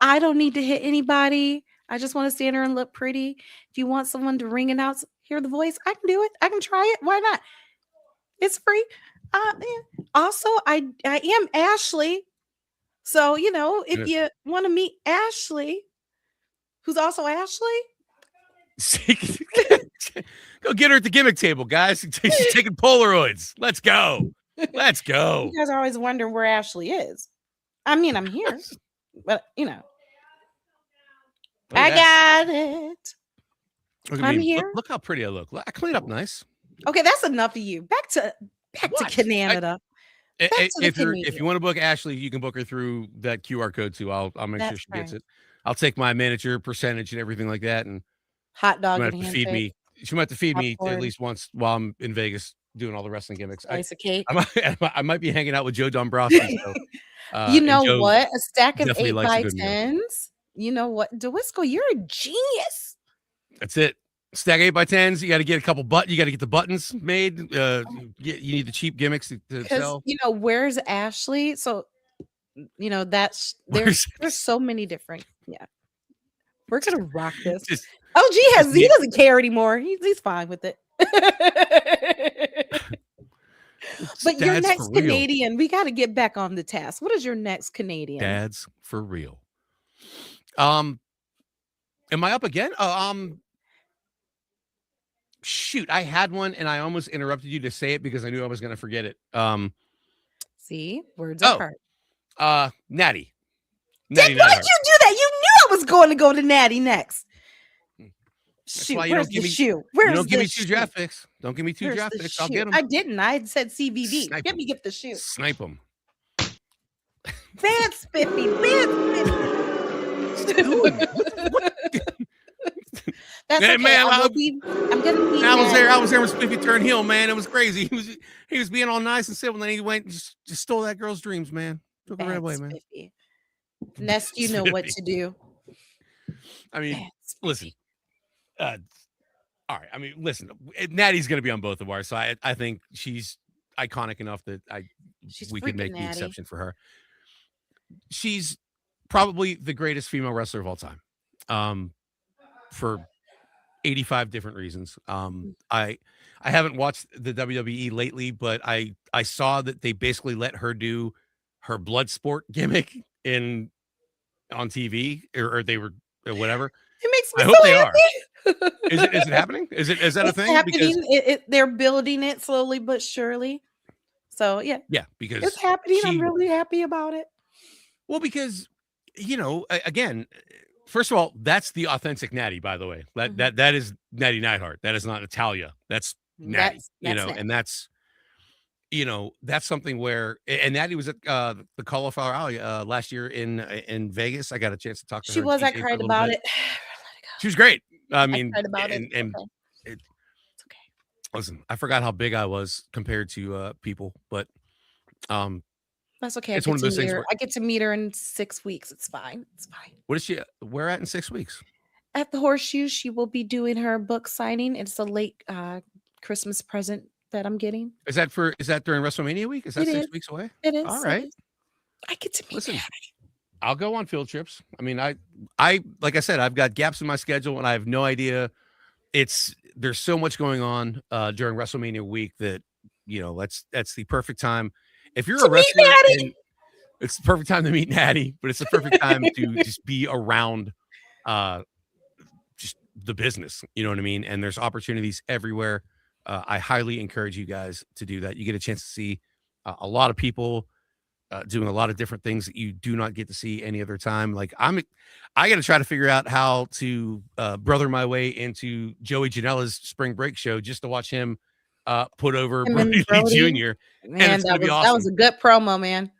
I don't need to hit anybody. I just want to stand there and look pretty. If you want someone to ring announce, hear the voice, I can do it. I can try it. Why not? It's free. Yeah. Also, I am Ashley. So, if you want to meet Ashley, who's also Ashley, Go get her at the gimmick table, guys. She's taking Polaroids. Let's go. Let's you go. guys are always wondering where Ashley is. I mean, I'm here, but Look at I that. got it. Look at I'm me. here. Look how pretty I look. I clean up nice. Okay, that's enough of you. Back to What? Canada. Back to the If you Canadian. want to book Ashley, you can book her through that QR code too. I'll make sure That's she gets right. it. I'll take my manager percentage and everything like that, and Hot she dog might and have to feed handshake, me. She might have to feed me at popcorn, least once while I'm in Vegas doing all the wrestling gimmicks. slice of cake. I might be hanging out with Joe Dombrowski. So, You and know Joe what? A stack of definitely 8 likes a by good meal. 10s. You know what? DeWisco, you're a genius. That's it. Stack 8x10s. You got to get a couple You got to get the buttons made. You need the cheap gimmicks to Because, sell. where's Ashley? So, that's there's so many different. Yeah. We're gonna rock this. Just, He doesn't care anymore. He's fine with it. But your Dad's for next real. Canadian, we got to get back on the task. What is your next Canadian? Dad's for real. Am I up again? Shoot, I had one and I almost interrupted you to say it because I knew I was going to forget it. See, words are hard. Natty. Why did you do that? You knew I was going to go to Natty next. That's Shoot, why you where's don't give the me shoe? you don't give me two draft picks. Don't give me two Where's draft the picks. I'll shoe? get them. I didn't. I had said CVV. Snipe Let 'em. me get the shoe. Snipe them. Bad Spiffy. That's Hey, okay. man, I'm gonna be I was there when Spiffy turned heel, man. It was crazy. He was being all nice and civil, and then he went and just stole that girl's dreams, man. Took her right away, man. Spiffy. Nest, you know what to do. I mean, listen. All right. I mean, listen. Natty's going to be on both of ours, so I think she's iconic enough that we can make the exception for her. She's probably the greatest female wrestler of all time. For 85 different reasons. I haven't watched the WWE lately, but I saw that they basically let her do her blood sport gimmick on TV or they were or whatever. It makes me I hope so they happy. are. Is it happening? Is that a thing? Happening. They're building it slowly but surely. So yeah, because it's happening. I'm really happy about it. Well, because again, first of all, that's the authentic Natty. By the way, that is Natty Neidhart. That is not Natalia. That's Natty. Natty. And that's that's something where and Natty was at the Cauliflower Alley last year in Vegas. I got a chance to talk to her. She was. I cried about it. She was great. I mean, I cried about it. It's okay. Listen, I forgot how big I was compared to people, but That's okay. It's one of those things where I get to meet her in 6 weeks. It's fine. It's fine. what is she where at in 6 weeks? At the Horseshoe, she will be doing her book signing. It's a late, Christmas present that I'm getting. Is that during WrestleMania week? Is that It 6 is. weeks away? It is. It Alright. is. I get to meet Listen, Maddie. I'll go on field trips. I mean, I like I said, I've got gaps in my schedule and I have no idea. There's so much going on during WrestleMania week that that's the perfect time. If you're a To meet wrestler Maddie! and it's the perfect time to meet Natty, but it's the perfect time to just be around uh just the business, you know what I mean? And there's opportunities everywhere. I highly encourage you guys to do that. You get a chance to see a lot of people doing a lot of different things that you do not get to see any other time. Like I got to try to figure out how to brother my way into Joey Janela's spring break show just to watch him put over Him and Brody Lee Brody. Jr. And Man, it's going to be that was awesome. a good promo, man.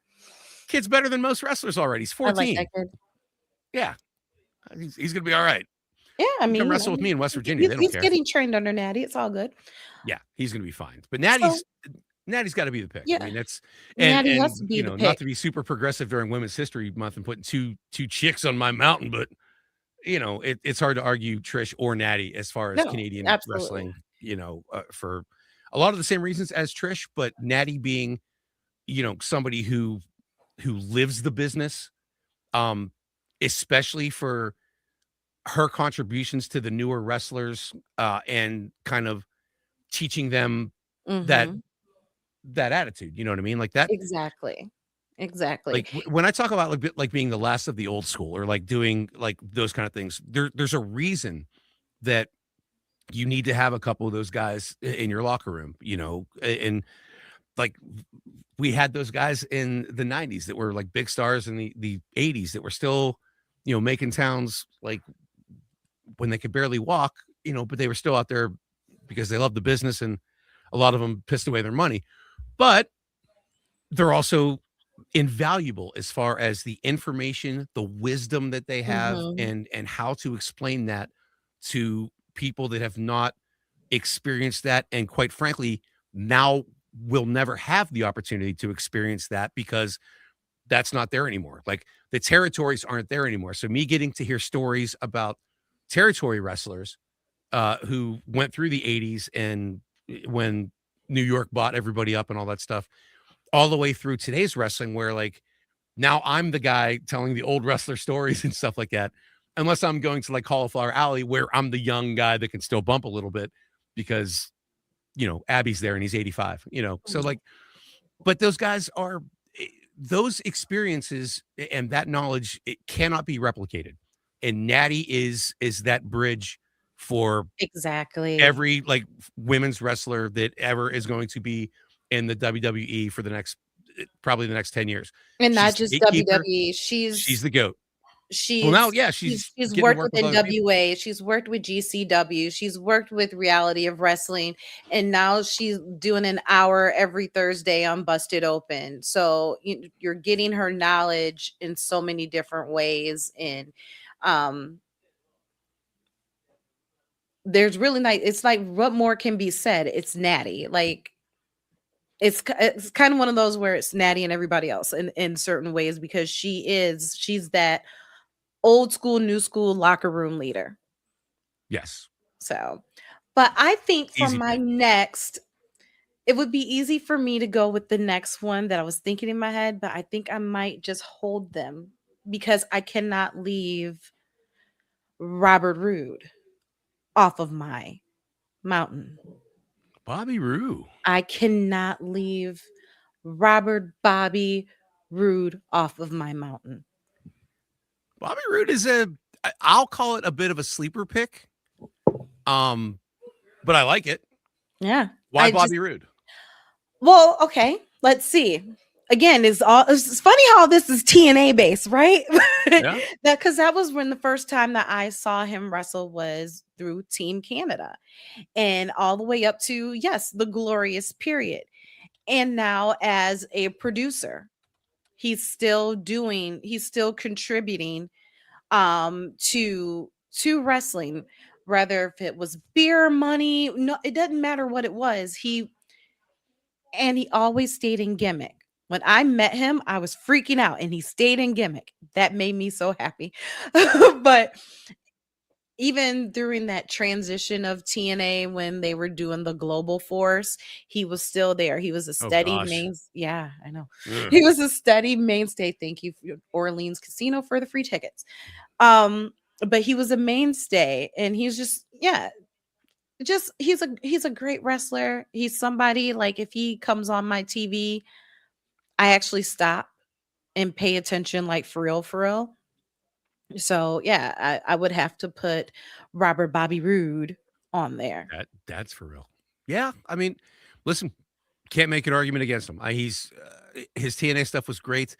Kid's better than most wrestlers already. He's I like that 14. kid. Yeah, he's going to be all right. Yeah, I He can mean, wrestle with me in West Virginia. They don't he's care. getting trained under Natty. It's all good. Yeah, he's going to be fine. But So, Natty's got to be the pick. I yeah, mean, that's Natty has and to be the not pick. to be super progressive during Women's History Month and putting two chicks on my mountain, but it's hard to argue Trish or Natty as far as No, Canadian absolutely. wrestling. For a lot of the same reasons as Trish, but Natty being somebody who lives the business, especially for her contributions to the newer wrestlers, and kind of teaching them that Mhm. that attitude, you know what I mean? Like that, Exactly. Exactly. like when I talk about like being the last of the old school or like doing like those kind of things, there's a reason that you need to have a couple of those guys in your locker room, and like we had those guys in the 90s that were like big stars in the 80s that were still, making towns like when they could barely walk, but they were still out there because they loved the business and a lot of them pissed away their money. But they're also invaluable as far as the information, the wisdom that they have Mhm. and how to explain that to people that have not experienced that and quite frankly now will never have the opportunity to experience that because that's not there anymore. Like the territories aren't there anymore. So me getting to hear stories about territory wrestlers who went through the 80s and when New York bought everybody up and all that stuff, all the way through today's wrestling, where like now I'm the guy telling the old wrestler stories and stuff like that. Unless I'm going to like Cauliflower Alley, where I'm the young guy that can still bump a little bit because Abby's there and he's 85. So Mhm. like, but those guys are those experiences and that knowledge it cannot be replicated. And Natty is that bridge for Exactly. every like women's wrestler that ever is going to be in the WWE for the next probably the next 10 years. And not She's the just gatekeeper. WWE. She's the GOAT. Well, now, She's yeah, she's she's she's getting to worked work with with other people. NWA, she's worked with GCW, she's worked with Reality of Wrestling, and now she's doing an hour every Thursday on Busted Open. So you're getting her knowledge in so many different ways, and um, there's really like it's like what more can be said? It's Natty, like it's kind of one of those where it's Natty and everybody else in certain ways because she's that old school, new school locker room leader. Yes. So, but I think for Easy my pick. next, it would be easy for me to go with the next one that I was thinking in my head, but I think I might just hold them because I cannot leave Robert Roode off of my mountain. Bobby Roode. I cannot leave Robert Bobby Roode off of my mountain. Bobby Roode is I'll call it a bit of a sleeper pick. But I like it. Yeah. Why I just Bobby Roode? Well, okay, let's see. Again, it's funny how this is TNA based, right? Yeah. That because that was when the first time that I saw him wrestle was through Team Canada and all the way up to, yes, the glorious period. And now as a producer, he's still contributing to wrestling, whether if it was beer money, no, it doesn't matter what it was. He always stayed in gimmick. When I met him, I was freaking out and he stayed in gimmick. That made me so happy. But even during that transition of TNA when they were doing the global force, he was still there. He was a Oh steady gosh. main yeah, I know. Ugh. He was a steady mainstay. Thank you, Orleans Casino, for the free tickets. Um, but he was a mainstay and he's just yeah, just he's a great wrestler. He's somebody like if he comes on my TV, I actually stop and pay attention like for real, for real. So yeah, I would have to put Robert Bobby Roode on there. That's for real. Yeah, I mean, listen, can't make an argument against him. His TNA stuff was great.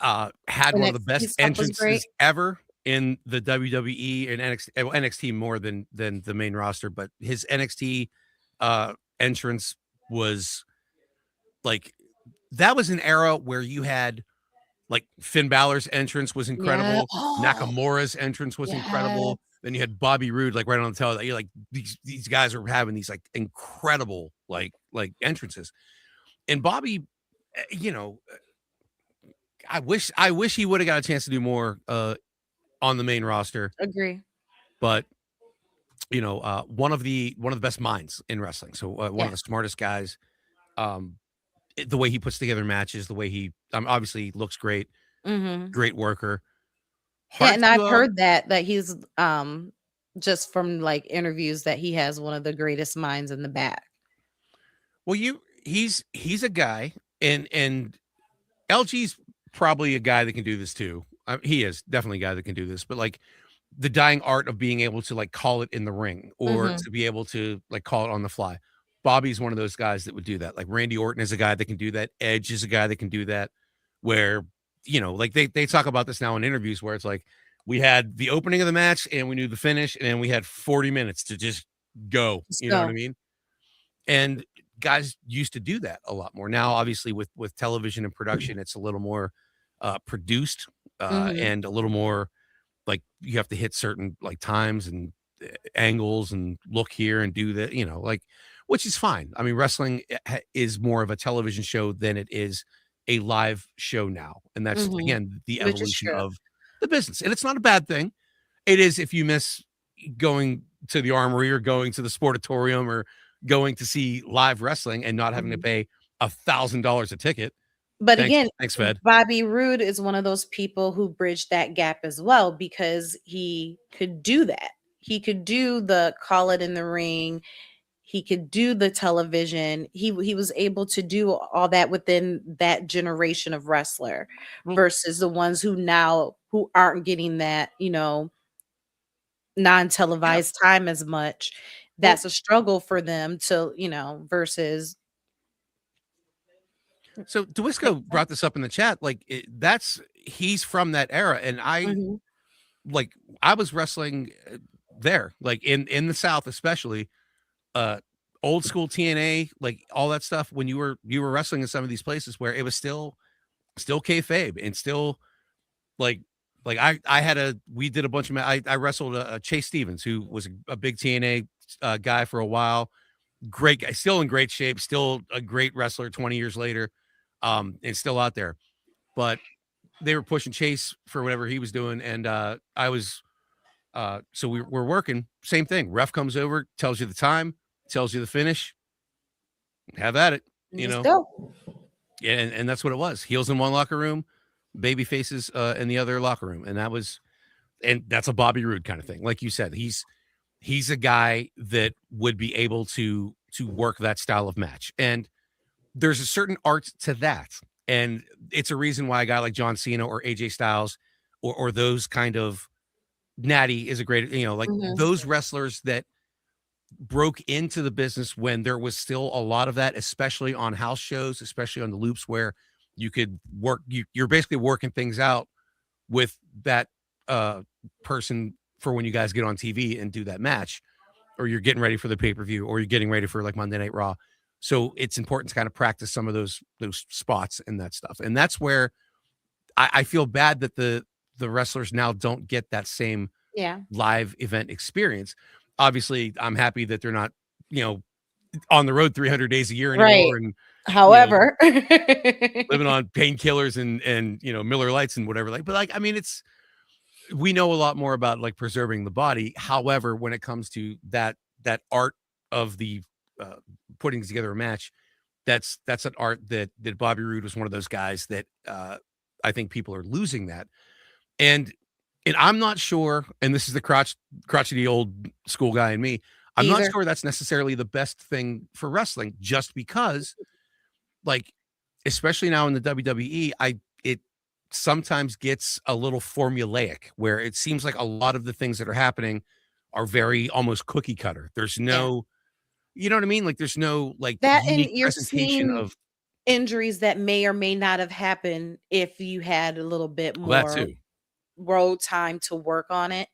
Had one of the NXT best stuff was great. entrances ever in the WWE and NXT, well, NXT more than the main roster, but his NXT entrance was like that was an era where you had like Finn Balor's entrance was Yeah. incredible, Oh, Nakamura's entrance was yes. incredible. Then you had Bobby Roode like right on the tail. You're like these guys are having these like incredible like entrances, and Bobby, you know, I wish he would have got a chance to do more on the main roster, Agree. but one of the best minds in wrestling. So one of Yeah. the smartest guys. Um, the way he puts together matches, the way he obviously looks great, Mhm. great worker. Yeah, Hard and I've to heard that he's just from like interviews that he has one of the greatest minds in the back. well you he's a guy and LG's probably a guy that can do this too. He is definitely a guy that can do this, but like the dying art of being able to like call it in the ring or Mhm. to be able to like call it on the fly. Bobby's one of those guys that would do that. Like Randy Orton is a guy that can do that. Edge is a guy that can do that. Where like they talk about this now in interviews where it's like we had the opening of the match and we knew the finish and then we had 40 minutes to just go. Just You know what I go. mean? And guys used to do that a lot more. Now, obviously, with television and production, it's a little more produced Mhm. and a little more like you have to hit certain like times and angles and look here and do that, like which is fine. I mean, wrestling is more of a television show than it is a live show now, and that's Mhm. again the Which is evolution true. of the business. And it's not a bad thing. It is if you miss going to the Armory or going to the Sportatorium or going to see live wrestling and not having to Mhm. pay $1,000 a ticket. But Thanks, again, thanks, Fed. Bobby Roode is one of those people who bridged that gap as well because he could do that. He could do the call it in the ring. He could do the television. He was able to do all that within that generation of wrestler Well, versus the ones who aren't getting that, yeah. non-televised time as much. Well, That's a struggle for them to, versus so make Duisco sense. brought this up in the chat. Like he's from that era, and Mhm. like I was wrestling there, like in the South, especially uh old school TNA, like all that stuff. When you were wrestling in some of these places where it was still kayfabe and still like I had we did a bunch of I wrestled Chase Stevens, who was a big TNA guy for a while. Great guy, still in great shape, still a great wrestler 20 years later, and still out there. But they were pushing Chase for whatever he was doing, and I was so we're working. Same thing. Ref comes over, tells you the time, tells you the finish. Have at it, you Just know. go. And that's what it was. Heels in one locker room, baby faces in the other locker room, and that's a Bobby Roode kind of thing. Like you said, he's a guy that would be able to work that style of match, and there's a certain art to that, and it's a reason why a guy like John Cena or AJ Styles or those kind of Natty is a great, like Mhm. those wrestlers that broke into the business when there was still a lot of that, especially on house shows, especially on the loops where you could work, you're basically working things out with that uh person for when you guys get on TV and do that match, or you're getting ready for the pay-per-view, or you're getting ready for like Monday Night Raw. So it's important to kind of practice some of those spots and that stuff. And that's where I feel bad that the wrestlers now don't get that same Yeah. live event experience. Obviously, I'm happy that they're not, you know, on the road 300 days a year Right. anymore, and you know, However, living on painkillers and Miller Lights and whatever. Like, but like, I mean, we know a lot more about like preserving the body. However, when it comes to that art of the uh, putting together a match, that's an art that Bobby Roode was one of those guys that I think people are losing that. And I'm not sure, and this is the crotchety old school guy in me. I'm not either sure that's necessarily the best thing for wrestling, just because, like, especially now in the WWE, it sometimes gets a little formulaic, where it seems like a lot of the things that are happening are very almost cookie cutter. There's yeah. no, you know what I mean? Like, there's no like That and unique you're presentation seeing of injuries that may or may not have happened if you had a little bit well, that more too. road time to work on it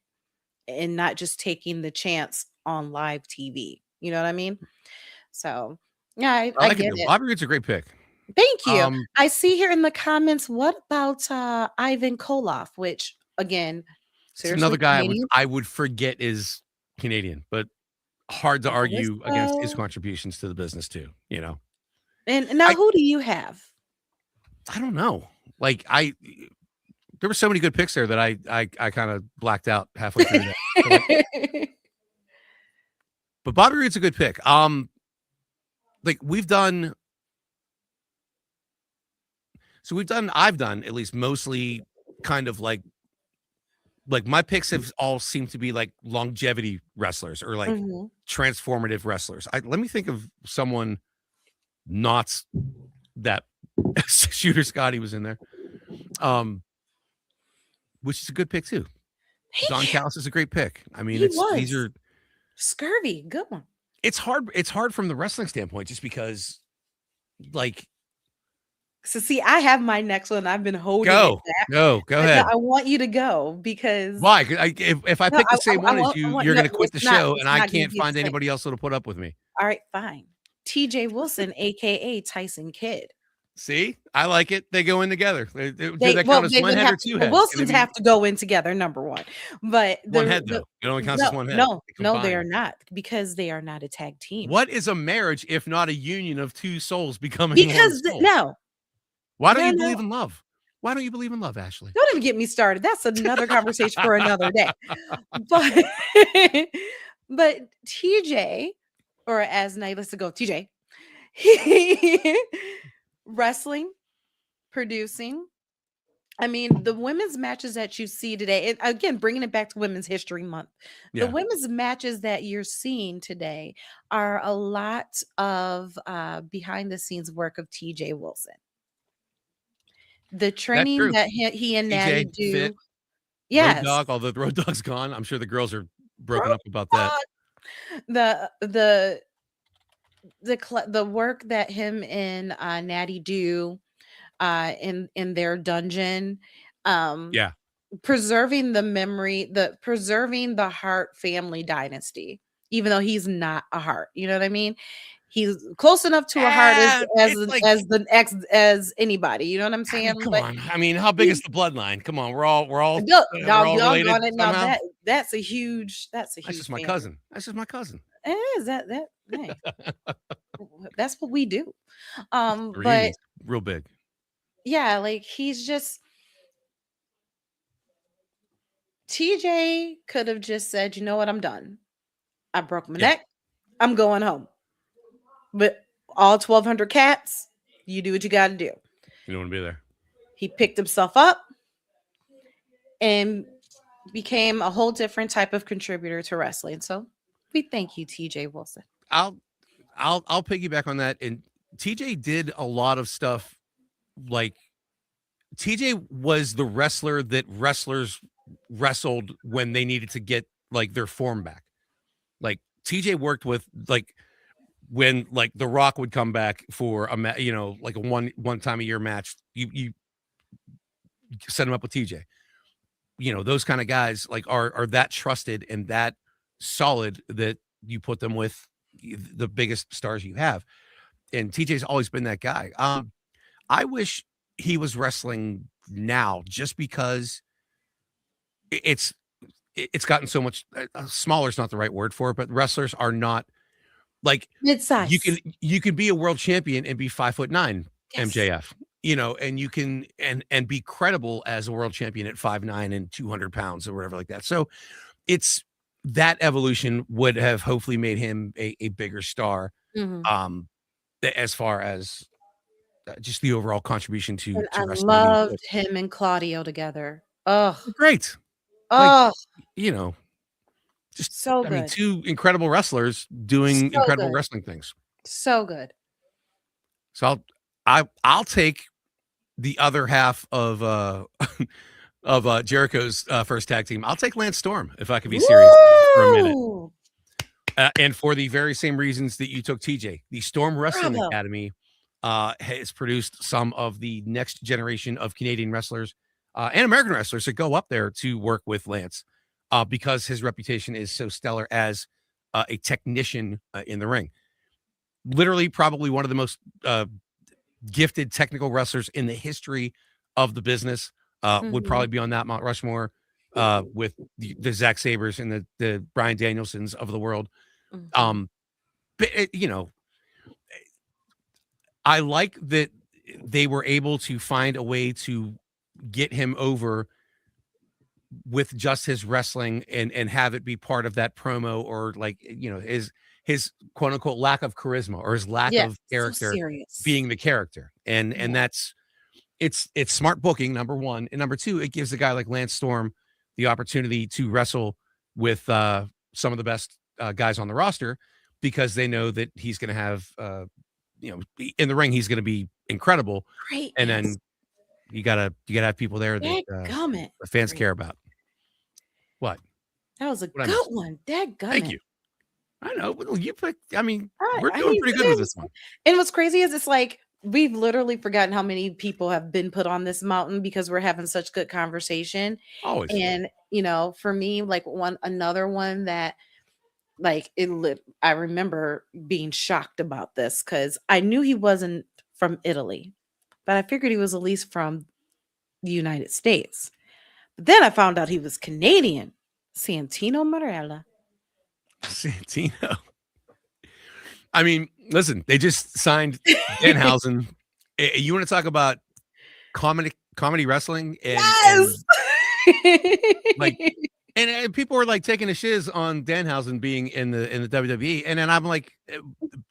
and not just taking the chance on live TV. You know what I mean? So, yeah, I I like it get though. it. Bobby Roode's a great pick. Thank you. Um, I see here in the comments, what about Ivan Koloff, which again, it's another seriously guy Canadian? I would forget is Canadian, but hard to argue against his Callisto. contributions to the business too, you know? And now I who do you have? I don't know. Like, there were so many good picks there that I kinda blacked out halfway through that. But Bobby Roode's a good pick. Like, I've done at least mostly kind of like my picks have all seemed to be like longevity wrestlers or like Mhm. transformative wrestlers. Let me think of someone not that Shooter Scotty was in there. Um, which is a good pick too. Don He Callis is a great pick. I mean, he it's these was. are Scurvy, good one. it's hard from the wrestling standpoint just because like So see, I have my next one. I've been holding it go, back, go but no, ahead. I want you to go because Why? 'Cause if I no, pick the same one as you, you're no, gonna quit the show and it's I not gonna can't be the find same. anybody else that'll put up with me. All right, fine. TJ Wilson, AKA Tyson Kidd. See? I like it. They go in together. Do that count as They one would head have or two the heads? Can it Wilsons be have to go in together, number 1. But one head though? It only counts as one head. They no, they are combine. not because they are not a tag team. What is a marriage if not a union of two souls becoming one Because soul? no, Why don't no, you believe no, in love? Why don't you believe in love, Ashley? don't even get me started. That's another conversation for another day. But but TJ, or as Night to go, TJ, he wrestling, producing. I mean, the women's matches that you see today, and again, bringing it back to Women's History Month, the Yeah, women's matches that you're seeing today are a lot of behind the scenes work of TJ Wilson. The that's training true. that he and Natty TJ, Fit, do, Road yes. Dogg, although the Road Dogg's gone. I'm sure the girls are broken Road up about that. Dogg. The work that him and Natty do in their dungeon, um, Yeah. preserving the memory, preserving the Hart family dynasty, even though he's not a Hart. You know what I mean? He's close enough to a Hart It's like as anybody. You know what I'm I saying? mean, come But on. I mean, how big is he's the bloodline? Come on, we're all we're all related doggone it. Now somehow. that's a That's just huge my family. cousin. That's just my cousin. It is that hey, that's what we do. But Reunions, real big. yeah, like he's just TJ could have just said, you know what, I'm done. I broke my Yeah, neck. I'm going home. But all 1,200 cats, you do what you got to do. you don't want to be there. He picked himself up and became a whole different type of contributor to wrestling. So we thank you, TJ Wilson. I'll I'll piggyback on that. And TJ did a lot of stuff. Like, TJ was the wrestler that wrestlers wrestled when they needed to get like their form back. Like, TJ worked with like when like The Rock would come back for like a one time a year match. You set him up with TJ. Those kind of guys like are that trusted and that solid that you put them with the biggest stars you have. And TJ's always been that guy. I wish he was wrestling now just because it's gotten so much smaller is not the right word for it, but wrestlers are not Like Mid-size. you can be a world champion and be 5'9" Yes. MJF, and you can and be credible as a world champion at 5'9" and 200 pounds or whatever like that. So it's that evolution would have hopefully made him a bigger star. Mhm. Um, as far as just the overall contribution And to I wrestling in the loved US. him and Claudio together. Ugh. Great. Like, Oh, you know, just so I mean, good. 2 incredible wrestlers doing So incredible good. wrestling things. So good. So I'll take the other half of of Jericho's first tag team. I'll take Lance Storm if I could be serious for a minute. Woo! And for the very same reasons that you took TJ, the Storm Wrestling Bravo. Academy has produced some of the next generation of Canadian wrestlers and American wrestlers that go up there to work with Lance because his reputation is so stellar as a technician in the ring. Literally, probably one of the most gifted technical wrestlers in the history of the business. Would Mhm. probably be on that Mount Rushmore with the Zack Sabers and the Brian Danielsons of the world. Mhm. Um, but I like that they were able to find a way to get him over with just his wrestling and have it be part of that promo or like his quote unquote lack of charisma or his lack Yeah, of so character serious. being the character. And Yeah. that's it's smart booking, number one. And number two, it gives a guy like Lance Storm the opportunity to wrestle with some of the best guys on the roster because they know that he's going to have in the ring he's going to be incredible. And Greatness. then you gotta have people there that Dadgummit. the fans Great. care about. What? That was a What I good missed? one. Thank Dadgummit. you. I know. Well, you picked. I mean, Alright, we're I doing mean, pretty good it with this was one. and what's crazy is it's like we've literally forgotten how many people have been put on this mountain because we're having such good conversation. Always. And, for me, like another one that like I remember being shocked about this because I knew he wasn't from Italy, but I figured he was at least from the United States. But then I found out he was Canadian. Santino Marella. Santino. I mean, listen, they just signed Danhausen. You want to talk about comedy wrestling and Yes. like and people were like taking a shiz on Danhausen being in the WWE, and then I'm like,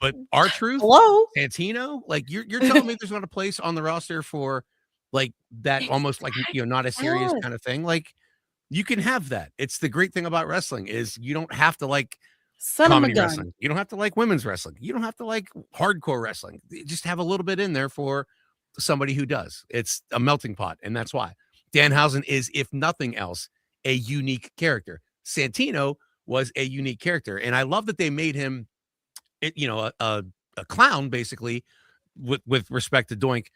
but our truth, Hello? Santino, like you're telling me there's not a place on the roster for like that almost like not a serious Yes. kind of thing. Like you can have that. It's the great thing about wrestling is you don't have to like Son of a comedy gun. wrestling. You don't have to like women's wrestling. You don't have to like hardcore wrestling. Just have a little bit in there for somebody who does. It's a melting pot, and that's why Danhausen is, if nothing else, a unique character. Santino was a unique character, and I love that they made him, a clown basically, with respect to Doink,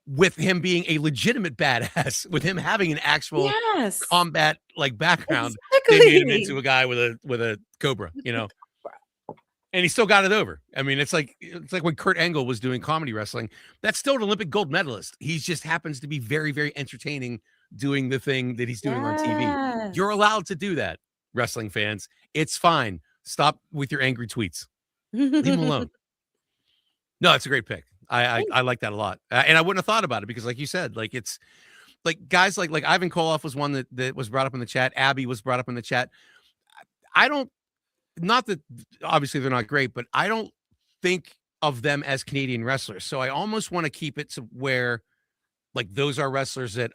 with him being a legitimate badass, with him having an actual Yes. combat like background. They made him Exactly. into a guy with a cobra, and he still got it over. I mean, it's like when Kurt Angle was doing comedy wrestling. That's still an Olympic gold medalist. He just happens to be very, very entertaining doing the thing that he's doing on TV. You're Yes. allowed to do that, wrestling fans. It's fine. Stop with your angry tweets. Leave him alone. No, it's a great pick. I like that a lot, and I wouldn't have thought about it because, like you said, like it's like guys like Ivan Koloff was one that was brought up in the chat. Abby was brought up in the chat. I don't not that obviously they're not great, but I don't think of them as Canadian wrestlers. So I almost want to keep it to where like those are wrestlers that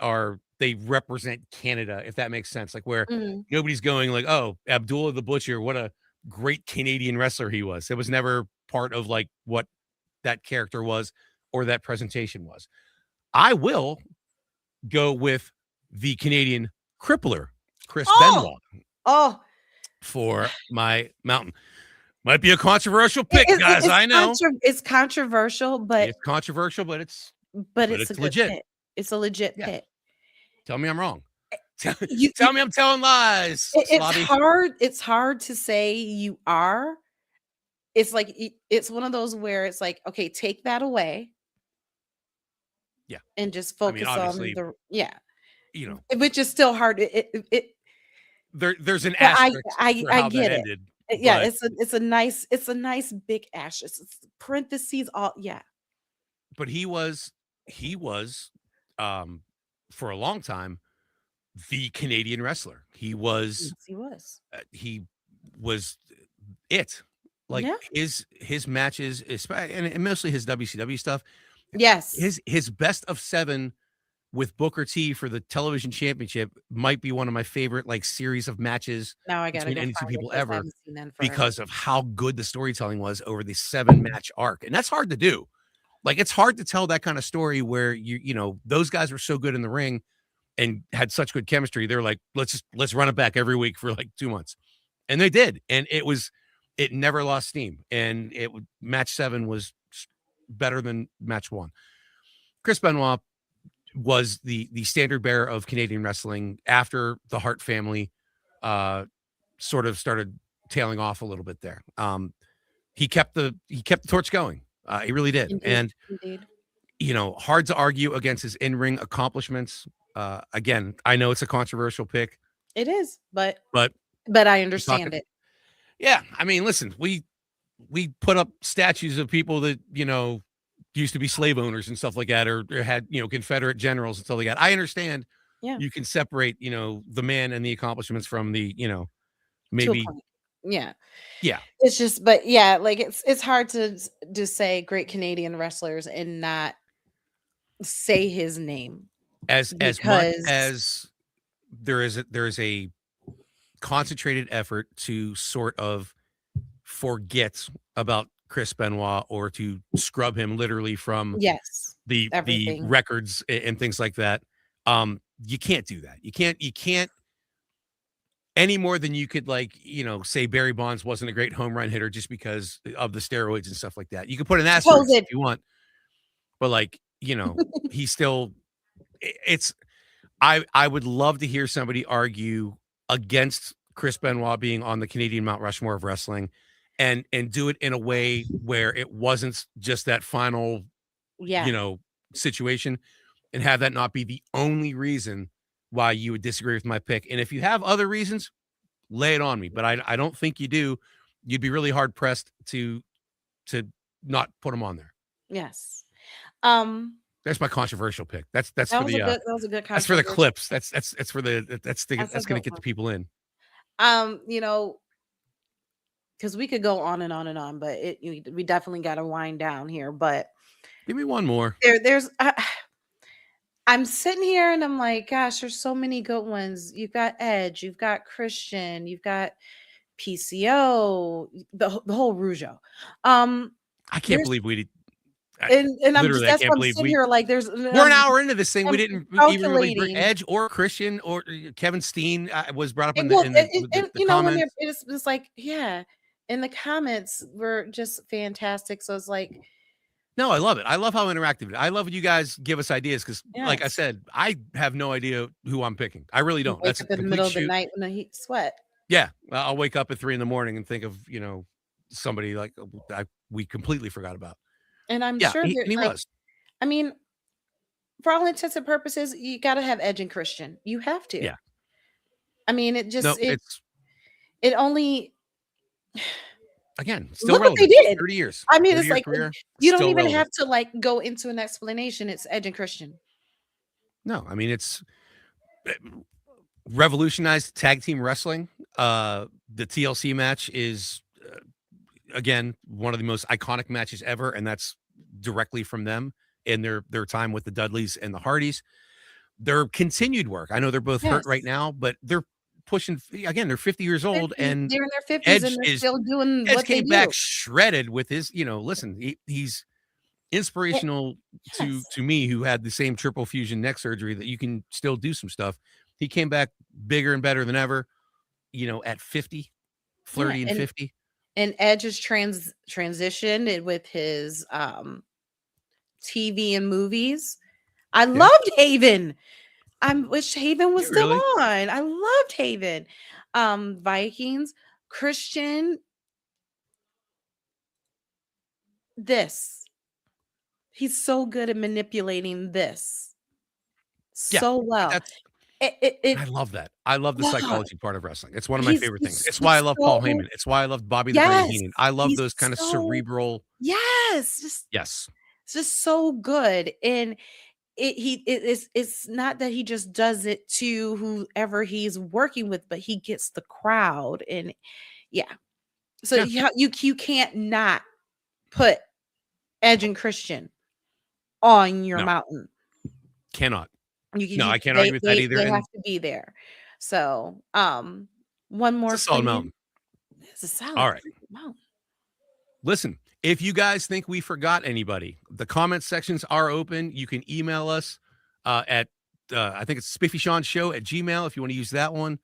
they represent Canada, if that makes sense. Like where Mhm. nobody's going like, oh, Abdullah the Butcher, what a great Canadian wrestler he was. It was never part of like what that character was or that presentation was. I will go with the Canadian crippler, Chris Oh! Benoit, Oh, for my mountain. Might be a controversial it pick, it guys. it's I know it's controversial, but it's controversial, but it's a it's good legit. pick. It's a legit Yeah. pick. Tell me I'm wrong. Tell, You tell me I'm telling lies, Slobby. it's hard to say you are. It's like it's one of those where it's like, okay, take that away Yeah. and just I mean, focus on obviously, the yeah, you know, which is still hard. It there's an but asterisk for I how that get it. ended. Yeah, but it's a nice big asterisk. It's parentheses all yeah. he was, um, for a long time, the Canadian wrestler. Yes, he was. He was it. Like, Yeah. his matches, and mostly his WCW stuff, Yes. his best of 7 with Booker T for the television championship might be one of my favorite, like, series of matches Now I gotta between go any 2 find it people because I ever haven't seen that in forever. because of how good the storytelling was over the 7-match arc, and that's hard to do. Like, it's hard to tell that kinda story where those guys were so good in the ring and had such good chemistry. They're like, let's run it back every week for like 2 months. And they did. And it never lost steam. And match 7 was better than match 1. Chris Benoit was the standard bearer of Canadian wrestling after the Hart family uh sort of started tailing off a little bit there. He kept the torch going. He really did. Indeed, And indeed. hard to argue against his in-ring accomplishments. Again, I know it's a controversial pick, It is, but but I we're talking. understand it. Yeah, I mean, listen, we put up statues of people that used to be slave owners and stuff like that, or had Confederate generals and stuff like that. I understand Yeah, you can separate the man and the accomplishments from the to a maybe. point. Yeah. Yeah, It's just but yeah, like, it's hard to say great Canadian wrestlers and not say his name as much because as there is a concentrated effort to sort of forget about Chris Benoit or to scrub him literally from yes, the everything. records and things like that. You can't do that. You can't any more than you could, like, say Barry Bonds wasn't a great home run hitter just because of the steroids and stuff like that. You can put an asterisk Supposed. if you want, but, like, he's still it's I would love to hear somebody argue against Chris Benoit being on the Canadian Mount Rushmore of wrestling and do it in a way where it wasn't just that final, you Yeah, know, situation, and have that not be the only reason why you would disagree with my pick. And if you have other reasons, lay it on me, but I don't think you do. You'd be really hard pressed to not put him on there. yes. Um, There's my controversial pick. That's that for was a the good that's for the controversial clips. That's for the that's a that's gonna good get the one. people in. You know, because we could go on and on and on, but we definitely gotta wind down here, but Give me one more. there's I'm sitting here and I'm like, gosh, there's so many good ones. You've got Edge, you've got Christian, you've got PCO, the whole Rougeau. Um, I can't there's believe we did. I and I'm just literally, I that's can't why I'm believe sitting here like there's we're an hour into this thing. We I'm didn't even really bring calculating. Edge or Christian or Kevin Steen was brought up in And the well, in the and the you know, when comments. it's like, yeah, and the comments were just fantastic. So it's like, No, I love it. I love how interactive. I love when you guys give us ideas because, like I yes, said, I have no idea who I'm picking. I really you don't. wake That's a up in the complete middle of the shoot. night in a heat sweat. Yeah, I'll wake up at 3 in the morning and think of somebody like we completely forgot about. And I'm Yeah, sure and that he like, was. I mean, for all intents and purposes, you gotta have Edge and Christian. You have to. Yeah. I mean, No, it's it only again still look what they relevant. did. 30 years, I mean, it's 30-year like career, you don't still even relevant. have to like go into an explanation. It's Edge and Christian. No, I mean it's revolutionized tag team wrestling. The TLC match is again one of the most iconic matches ever, and that's directly from them in their time with the Dudleys and the Hardys. Their continued work. I know they're both hurt right Yes. now, but they're pushing again. They're 50 years old, 50, and they're in their 50s and Edge they're is still doing Edge what they came back do. shredded with his. Listen, he's Eh, inspirational to yes. me, who had the same triple fusion neck surgery, that you can still do some stuff. He came back bigger and better than ever. At 50, Yeah, flirty and 50. and Edge has transitioned it with his TV and movies. I Yeah, loved Haven. I wish Haven was you still really. on. I loved Haven. Vikings, Christian, this. He's so good at manipulating this Yeah, so well. that's. I it love that. I love the yeah, psychology part of wrestling. It's one of my favorite things. It's why I he's love Paul so Heyman. It's why I love Bobby the Brain yes, Heenan. I love he's those kind of so cerebral. yes, Yes. just so good, and it's not that he just does it to whoever he's working with, but he gets the crowd, and yeah. So Yeah. you can't not put Edge and Christian on your No, mountain. cannot. No, You I can't argue with that either. they And have to be there. So, one it's more a solid for you. mountain. It's a solid All right. freaking mountain. Listen, if you guys think we forgot anybody, the comment sections are open. You can email us at, I think it's Spiffy Sean Show at Gmail if you want to use that one.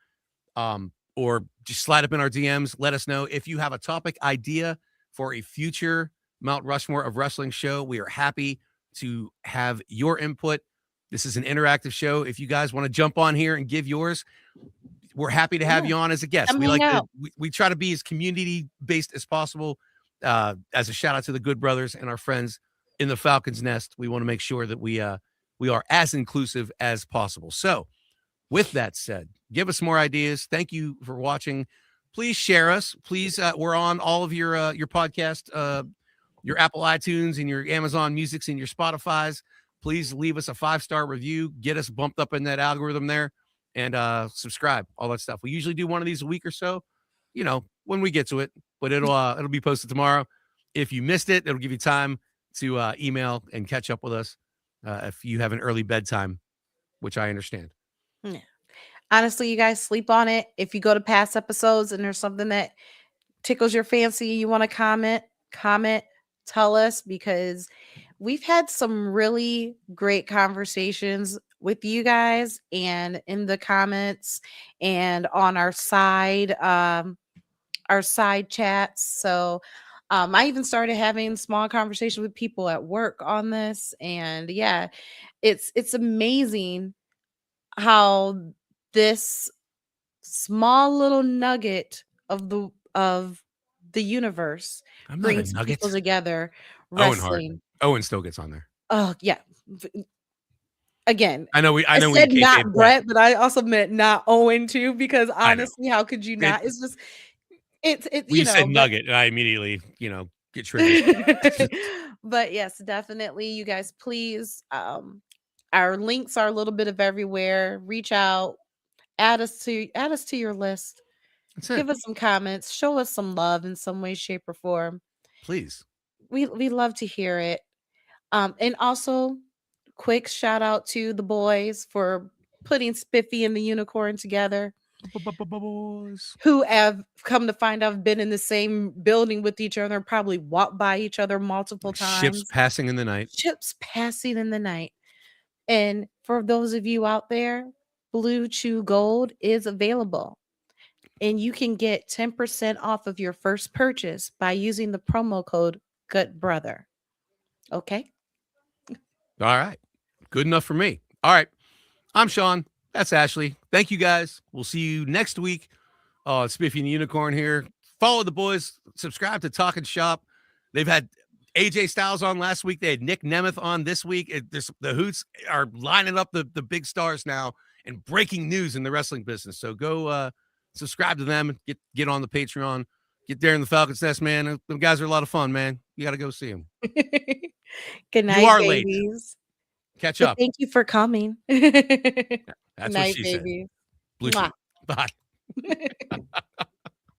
Or just slide up in our DMs. Let us know if you have a topic idea for a future Mount Rushmore of Wrestling show. We are happy to have your input. This is an interactive show. If you guys want to jump on here and give yours, we're happy to have Yeah, you on as a guest. come We hang like to out. we try to be as community based as possible. As a shout out to the Good Brothers and our friends in the Falcon's Nest, we want to make sure that we are as inclusive as possible. So with that said, give us more ideas. Thank you for watching. Please share us. Please, we're on all of your podcast, your Apple iTunes and your Amazon Musics and your Spotify's. Please leave us a 5-star review. Get us bumped up in that algorithm there, and subscribe. All that stuff. We usually do one of these a week or so, when we get to it. But it'll be posted tomorrow. If you missed it, it'll give you time to email and catch up with us if you have an early bedtime, which I understand. Yeah. Honestly, you guys sleep on it. If you go to past episodes and there's something that tickles your fancy, you want to comment, tell us, because we've had some really great conversations with you guys and in the comments and on our side chats. So I even started having small conversations with people at work on this, and yeah, it's amazing how this small little nugget of the universe I'm not a brings people nugget. together Owen Hart. wrestling. Owen still gets on there. Oh, yeah. Again, I I know we said not kayfabe Brett. Brett, but I also meant not Owen too, because I know. honestly, how could you It not? It's just well, you said but nugget, and I immediately, get triggered. but yes, definitely, you guys, please, our links are a little bit of everywhere. Reach out, add us to your list. That's it. Give us some comments, show us some love in some way, shape, or form. Please. We love to hear it. And also, quick shout out to the boys for putting Spiffy and the Unicorn together, Boys. who have come to find out have been in the same building with each other, probably walked by each other multiple Like ships times. passing in the night. Ships passing in the night. And for those of you out there, Blue Chew Gold is available. And you can get 10% off of your first purchase by using the promo code GUTBROTHER. Okay? All right. Good enough for me. All right. I'm Sean. That's Ashley. Thank you guys. We'll see you next week. Spiffy and the Unicorn here. Follow the boys. Subscribe to Talking Shop. They've had AJ Styles on last week. They had Nick Nemeth on this week. The Hoots are lining up the big stars now and breaking news in the wrestling business. So go subscribe to them. Get on the Patreon. Get there in the Falcon's Nest, man. The guys are a lot of fun, man. You got to go see them. Good You night, are late. babies. Catch But up. thank you for coming. That's what Night, she said. babies. Blue Mwah. Chew. Bye.